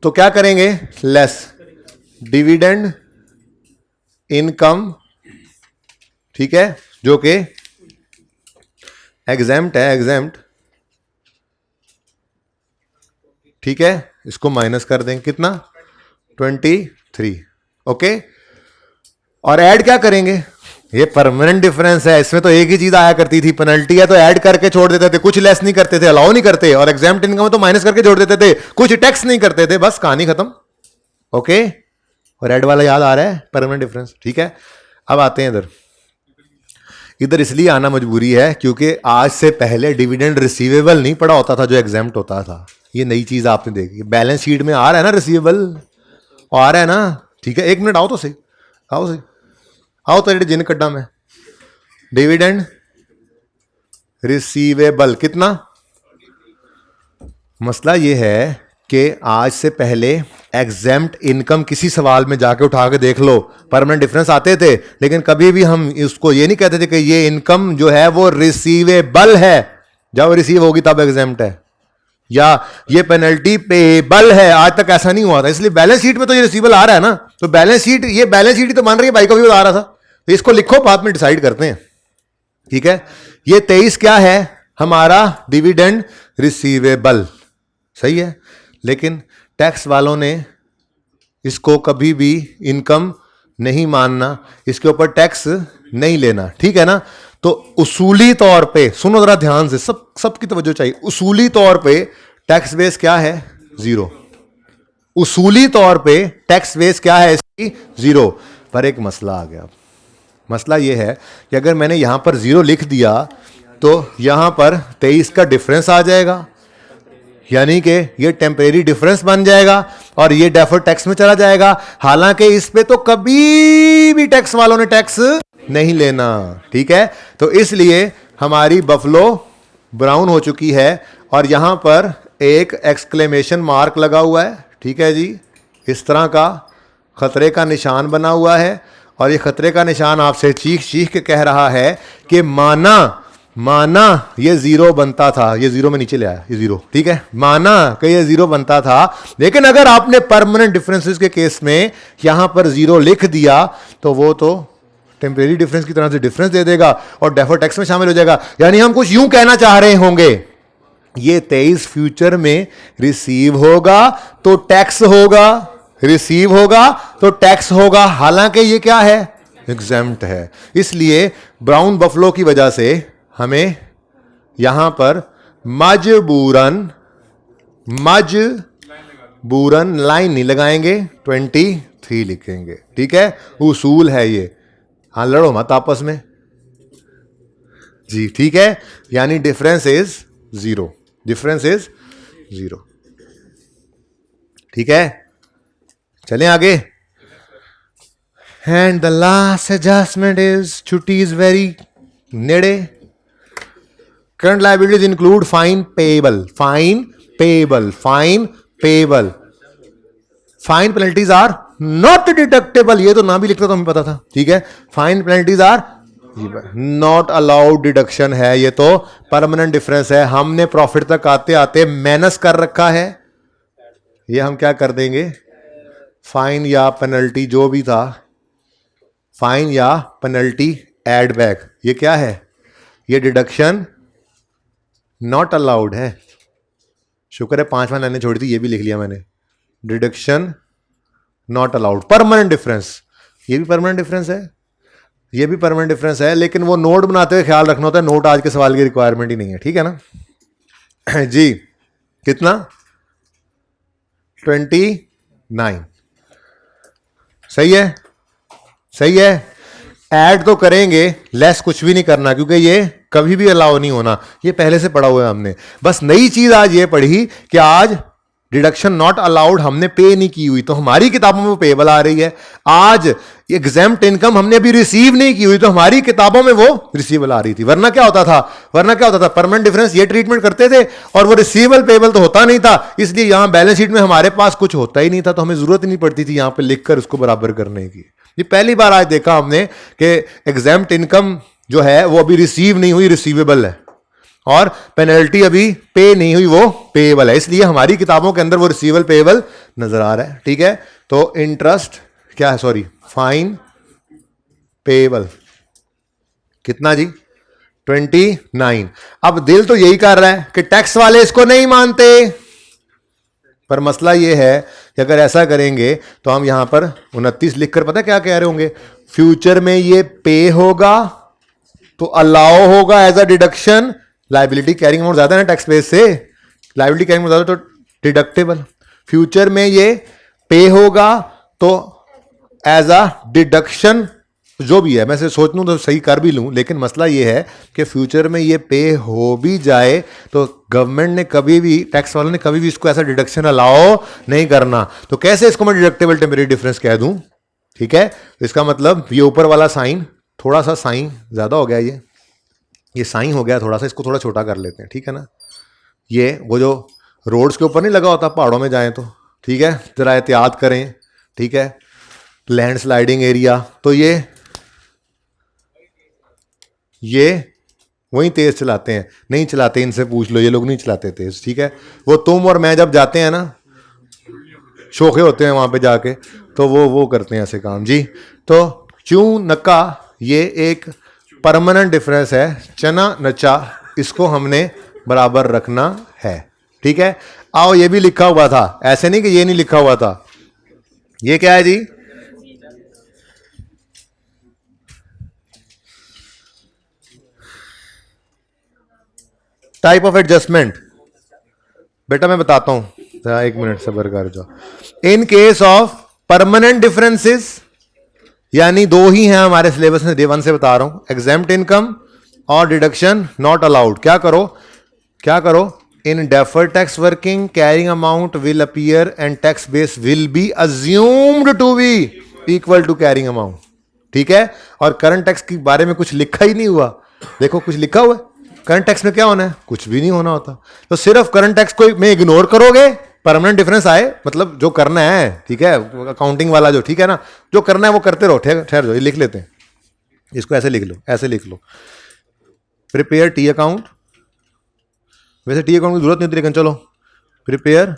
तो क्या करेंगे? लेस डिविडेंड इनकम, ठीक है, जो कि एग्जेम्प्ट है, एग्जेम्प्ट, ठीक है, इसको माइनस कर देंगे कितना? 23। ओके, और ऐड क्या करेंगे? ये परमानेंट डिफरेंस है, इसमें तो एक ही चीज आया करती थी, पेनल्टी है तो ऐड करके छोड़ देते थे, कुछ लेस नहीं करते थे, अलाउ नहीं करते। और एग्जेम्प्ट इनकम तो माइनस करके छोड़ देते थे, कुछ टैक्स नहीं करते थे, बस कहानी खत्म। ओके, और ऐड वाला याद आ रहा है? परमानेंट डिफरेंस, ठीक है। अब आते हैं इधर इसलिए आना मजबूरी है क्योंकि आज से पहले डिविडेंड रिसीवेबल नहीं पड़ा होता था जो एग्जेम्प्ट होता था। ये नई चीज आपने देखी, बैलेंस शीट में आ रहा है ना रिसीवेबल, आ रहा है ना, ठीक है। 1 मिनट आओ तो सही, आओ तो जिन कड्डा में डिविडेंड रिसीवेबल कितना। मसला ये है कि आज से पहले एग्जेम्प्ट इनकम किसी सवाल में जाके उठा के देख लो, परमानेंट डिफरेंस आते थे, लेकिन कभी भी हम इसको ये नहीं कहते थे कि ये इनकम जो है वो रिसीवेबल है। जब रिसीव होगी तब एग्जेम्प्ट है, या ये पेनल्टी पेबल है, आज तक ऐसा नहीं हुआ था। इसलिए बैलेंस शीट में तो ये रिसीवेबल आ रहा है ना, तो बैलेंस शीट ही तो मान रही है, भाई को भी बता रहा था, तो इसको लिखो, बाद में डिसाइड करते हैं, ठीक है। ये 23 क्या है? हमारा डिविडेंड रिसीवेबल, सही है। लेकिन टैक्स वालों ने इसको कभी भी इनकम नहीं मानना, इसके ऊपर टैक्स नहीं लेना, ठीक है ना। तो उसूली तौर पे सुनो जरा ध्यान से, सबकी तवज्जो चाहिए। उसूली तौर पे टैक्स बेस क्या है? 0। उसूली तौर पे टैक्स बेस क्या है इसकी? 0। पर एक मसला आ गया। मसला यह है कि अगर मैंने यहां पर 0 लिख दिया तो यहां पर 23 का डिफरेंस आ जाएगा, यानी कि ये टेम्परेरी डिफरेंस बन जाएगा और ये डेफर्ड टैक्स में चला जाएगा। हालांकि इस पे तो कभी भी टैक्स वालों ने टैक्स नहीं लेना, ठीक है। तो इसलिए हमारी बफलो ब्राउन हो चुकी है और यहां पर एक एक्सक्लेमेशन मार्क लगा हुआ है, ठीक है जी, इस तरह का खतरे का निशान बना हुआ है। और ये खतरे का निशान आपसे चीख चीख के कह रहा है कि माना ये 0 बनता था, ये 0 में नीचे ले आया, ये 0, ठीक है, माना कि ये 0 बनता था, लेकिन अगर आपने परमानेंट डिफरेंसेस के केस में यहां पर 0 लिख दिया तो वो तो टेम्परेरी डिफरेंस की तरह से डिफरेंस दे देगा और डेफर्ड टैक्स में शामिल हो जाएगा। यानी हम कुछ यूं कहना चाह रहे होंगे, ये 23 फ्यूचर में रिसीव होगा तो टैक्स होगा, रिसीव होगा तो टैक्स होगा, हालांकि ये क्या है? एग्जेम्प्ट है। इसलिए ब्राउन बफलो की वजह से हमें यहां पर मजबूरन लाइन नहीं लगाएंगे, 23 लिखेंगे, ठीक है। उसूल है ये। हाँ, लड़ो मत आपस में, जी, ठीक है, यानी difference is zero, difference is zero. ठीक है, चलें आगे। And the last adjustment is, छुट्टी इज वेरी नेड़े। Current liabilities include fine payable, fine payable, fine payable. Fine penalties are not deductible, ये तो ना भी लिखता तो हमें पता था। ठीक है, fine penalties are not allowed deduction है, ये तो परमानेंट डिफरेंस है। हमने प्रॉफिट तक आते आते माइनस कर रखा है, ये हम क्या कर देंगे, फाइन या पेनल्टी जो भी था, फाइन या पेनल्टी एड बैक, ये क्या है, ये डिडक्शन नॉट अलाउड है। शुक्र है 5वां लाइनें छोड़ी थी, ये भी लिख लिया मैंने, deduction not allowed. Permanent difference, ये भी परमानेंट डिफरेंस है, ये भी परमानेंट डिफरेंस है, लेकिन वो नोट बनाते हुए ख्याल रखना होता है, नोट आज के सवाल की रिक्वायरमेंट ही नहीं है। ठीक है ना जी, कितना 29, सही है, सही है। ऐड तो करेंगे, लेस कुछ भी नहीं करना, क्योंकि ये कभी भी अलाउ नहीं होना, ये पहले से पढ़ा हुआ है हमने। बस नई चीज आज ये पढ़ी कि आज डिडक्शन नॉट अलाउड हमने पे नहीं की हुई, तो हमारी किताबों में वो पेएबल आ रही है। आज एग्जैम्प्ट इनकम हमने अभी रिसीव नहीं की हुई, तो हमारी किताबों में वो रिसीवेबल आ रही थी। वरना क्या होता था, वरना क्या होता था, परमानेंट डिफरेंस ये ट्रीटमेंट करते थे और वो रिसीवेबल पेएबल तो होता नहीं था, इसलिए यहां बैलेंस शीट में हमारे पास कुछ होता ही नहीं था, तो हमें जरूरत ही नहीं पड़ती थी यहां पे लिखकर उसको बराबर करने की। ये पहली बार आज देखा हमने कि एग्जैम्प्ट इनकम जो है वो अभी रिसीव नहीं हुई, रिसीवेबल है, और पेनल्टी अभी पे नहीं हुई, वो पेएबल है, इसलिए हमारी किताबों के अंदर वो रिसीवेबल पेएबल नजर आ रहा है। ठीक है, तो इंटरेस्ट क्या है, सॉरी, फाइन पेएबल कितना जी, 29। अब दिल तो यही कर रहा है कि टैक्स वाले इसको नहीं मानते, पर मसला ये है कि अगर ऐसा करेंगे तो हम यहां पर 29 लिखकर पता क्या कह रहे होंगे, फ्यूचर में ये पे होगा तो अलाउ होगा as a deduction, liability carrying amount ज्यादा है ना टैक्स बेस से, लाइबिलिटी कैरिंग अमाउंट ज्यादा तो डिडक्टेबल। फ्यूचर में ये पे होगा तो एज अ डिडक्शन, जो भी है, मैं से सोच लूं तो सही कर भी लूं, लेकिन मसला ये है कि फ्यूचर में ये पे हो भी जाए तो गवर्नमेंट ने कभी भी, टैक्स वालों ने कभी भी इसको ऐसा डिडक्शन अलाउ नहीं करना, तो कैसे इसको मैं डिडक्टेबल टेम्परेरी डिफरेंस कह दूं। ठीक है, तो इसका मतलब ये ऊपर वाला साइन, थोड़ा सा साइन ज्यादा हो गया, ये साइन हो गया थोड़ा सा, इसको थोड़ा छोटा कर लेते हैं। ठीक है ना, ये वो जो रोड्स के ऊपर नहीं लगा होता पहाड़ों में जाएं तो, ठीक है, जरा एहतियात करें। ठीक है, लैंड स्लाइडिंग एरिया, तो ये वही तेज चलाते हैं, नहीं चलाते, इनसे पूछ लो, ये लोग नहीं चलाते तेज। ठीक है, वो तुम और मैं जब जाते हैं ना, शोखे होते हैं वहां पे जाके, तो वो करते हैं ऐसे काम जी। तो चू नक्का ये एक परमानेंट डिफरेंस है, चना नचा इसको हमने बराबर रखना है। ठीक है, आओ ये भी लिखा हुआ था, ऐसे नहीं कि ये नहीं लिखा हुआ था, ये क्या है जी, टाइप ऑफ एडजस्टमेंट। बेटा मैं बताता हूं, एक मिनट सबर कर जाओ। In case of permanent differences, यानी दो ही हैं हमारे सिलेबस में, देवन से बता रहा हूं, एग्जेम्प्ट इनकम और डिडक्शन नॉट अलाउड। क्या करो, क्या करो, in deferred tax working carrying amount will appear and tax base will be assumed to be equal to carrying amount. ठीक है, और करंट टैक्स के बारे में कुछ लिखा ही नहीं हुआ, देखो कुछ लिखा हुआ है, करंट टैक्स में क्या होना है, कुछ भी नहीं होना होता, तो सिर्फ करंट टैक्स को में इग्नोर करोगे, परमानेंट डिफरेंस आए, मतलब जो करना है, ठीक है, अकाउंटिंग वाला जो, ठीक है ना, जो करना है वो करते रहो। ठहर जाओ, ये लिख लेते हैं, इसको ऐसे लिख लो, ऐसे लिख लो, प्रिपेयर टी अकाउंट, वैसे टी अकाउंट की जरूरत नहीं होती, लेकिन चलो, prepare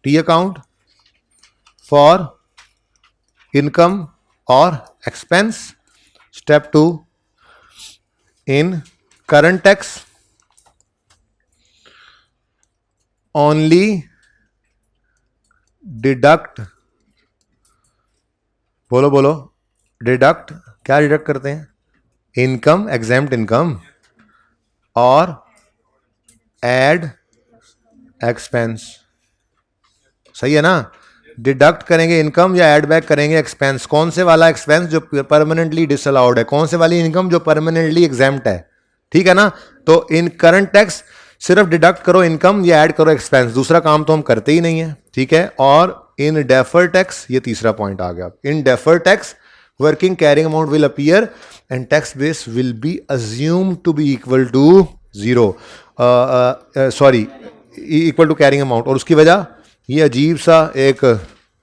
T account for income और एक्सपेंस। स्टेप 2, इन करंट टैक्स ओनली डिडक्ट, बोलो बोलो, डिडक्ट, क्या डिडक्ट करते हैं, इनकम, एग्जेम्प्ट इनकम और ऐड एक्सपेंस। सही है ना, डिडक्ट करेंगे इनकम या ऐड बैक करेंगे एक्सपेंस? कौन से वाला एक्सपेंस जो परमानेंटली डिसअलाउड है, कौन से वाली इनकम जो परमानेंटली एग्जेम्प्ट है, ठीक है ना। तो इन करंट टैक्स सिर्फ डिडक्ट करो इनकम या ऐड करो एक्सपेंस, दूसरा काम तो हम करते ही नहीं है, ठीक है। और इन डेफर टैक्स, ये तीसरा पॉइंट आ गया, in defer tax working carrying amount will appear and tax base will be assumed to be equal to zero, sorry equal to carrying amount. और उसकी वजह, ये अजीब सा एक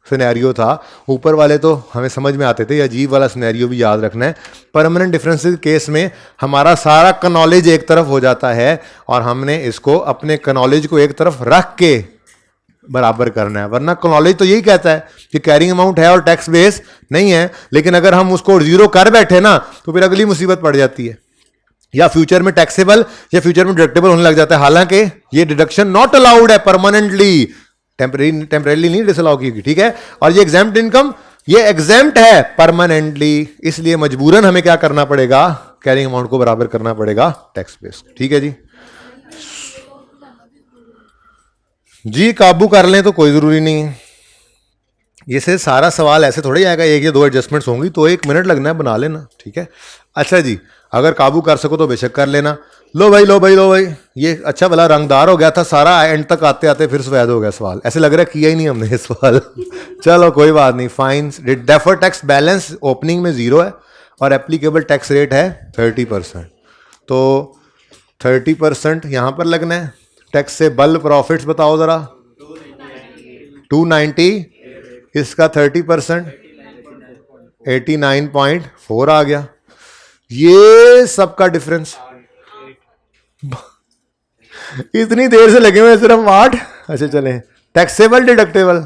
सिनेरियो था, ऊपर वाले तो हमें समझ में आते थे, ये अजीब वाला सिनेरियो भी याद रखना है। परमानेंट डिफरेंसेस केस में हमारा सारा का नॉलेज एक तरफ हो जाता है और हमने इसको अपने नॉलेज को एक तरफ रख के बराबर करना है, वरना नॉलेज तो यही कहता है कि कैरिंग अमाउंट है और टैक्स बेस नहीं है, लेकिन अगर हम उसको जीरो कर बैठे ना तो फिर अगली मुसीबत पड़ जाती है, या फ्यूचर में टैक्सेबल या फ्यूचर में डिडक्टेबल होने लग जाता है। हालांकि ये डिडक्शन नॉट अलाउड है परमानेंटली, टेम्परेरी नहीं डिसअलाउ की, ठीक है। और ये एग्जेम्प्ट इनकम, ये एग्जेम्प्ट है परमानेंटली, इसलिए मजबूरन हमें क्या करना पड़ेगा, कैरिंग अमाउंट को बराबर करना पड़ेगा टैक्स बेस, ठीक है जी। जी काबू कर लें तो कोई जरूरी नहीं है, ये से सारा सवाल ऐसे थोड़ा ही आएगा, एक या दो एडजस्टमेंट्स होंगी तो 1 मिनट लगना है, बना लेना, ठीक है। अच्छा जी, अगर काबू कर सको तो बेशक कर लेना। लो भाई लो भाई लो भाई, ये अच्छा भला रंगदार हो गया था सारा, एंड तक आते आते फिर सफेद हो गया सवाल, ऐसे लग रहा है किया ही नहीं हमने ये सवाल चलो कोई बात नहीं, fine. Defer tax balance opening में 0 है और एप्लीकेबल टैक्स रेट है 30%, तो 30% यहाँ पर लगना है। टैक्स से बल प्रॉफिट्स बताओ जरा, 290, इसका 30% 89.4 आ गया, ये सबका डिफरेंस इतनी देर से लगे हुए सिर्फ 8। अच्छा चले, टैक्सेबल डिडक्टेबल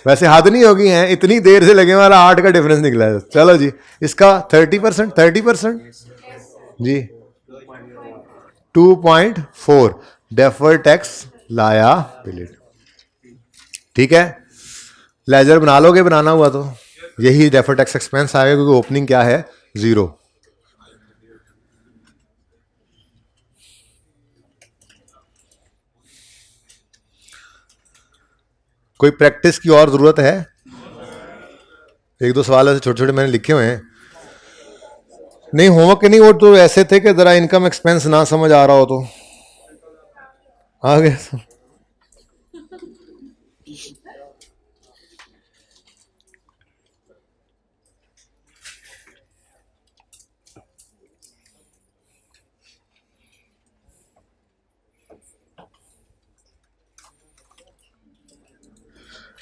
वैसे हद नहीं होगी हैं, इतनी देर से लगे वाला 8 का डिफरेंस निकला है। चलो जी, इसका 30% जी 2.4 डेफर टैक्स लायबिलिटी, ठीक है। लेजर बना लोगे, बनाना हुआ तो यही डेफर टैक्स एक्सपेंस आएगा, क्योंकि ओपनिंग क्या है 0। कोई प्रैक्टिस की और जरूरत है? 1-2 सवाल ऐसे छोटे छोटे मैंने लिखे हुए हैं, नहीं होमवर्क के नहीं, वो तो ऐसे थे कि जरा इनकम एक्सपेंस ना समझ आ रहा हो तो आ गया।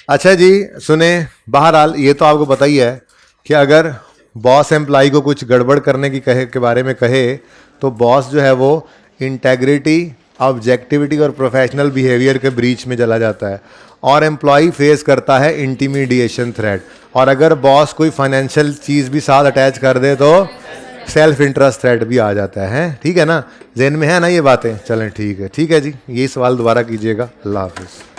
अच्छा जी सुने, बहरहाल ये तो आपको पता ही है कि अगर बॉस एम्प्लाई को कुछ गड़बड़ करने की कहे के बारे में कहे तो बॉस जो है वो इंटेग्रिटी, ऑब्जेक्टिविटी और प्रोफेशनल बिहेवियर के ब्रीच में चला जाता है, और एम्प्लॉय फेस करता है इंटिमिडिएशन थ्रेट। और अगर बॉस कोई फाइनेंशियल चीज़ भी साथ अटैच कर दे तो सेल्फ इंटरेस्ट थ्रेट भी आ जाता है, ठीक है ना। जेन में है ना ये बातें, चलें ठीक है जी, यही सवाल दोबारा कीजिएगा। अल्लाह हाफिज़।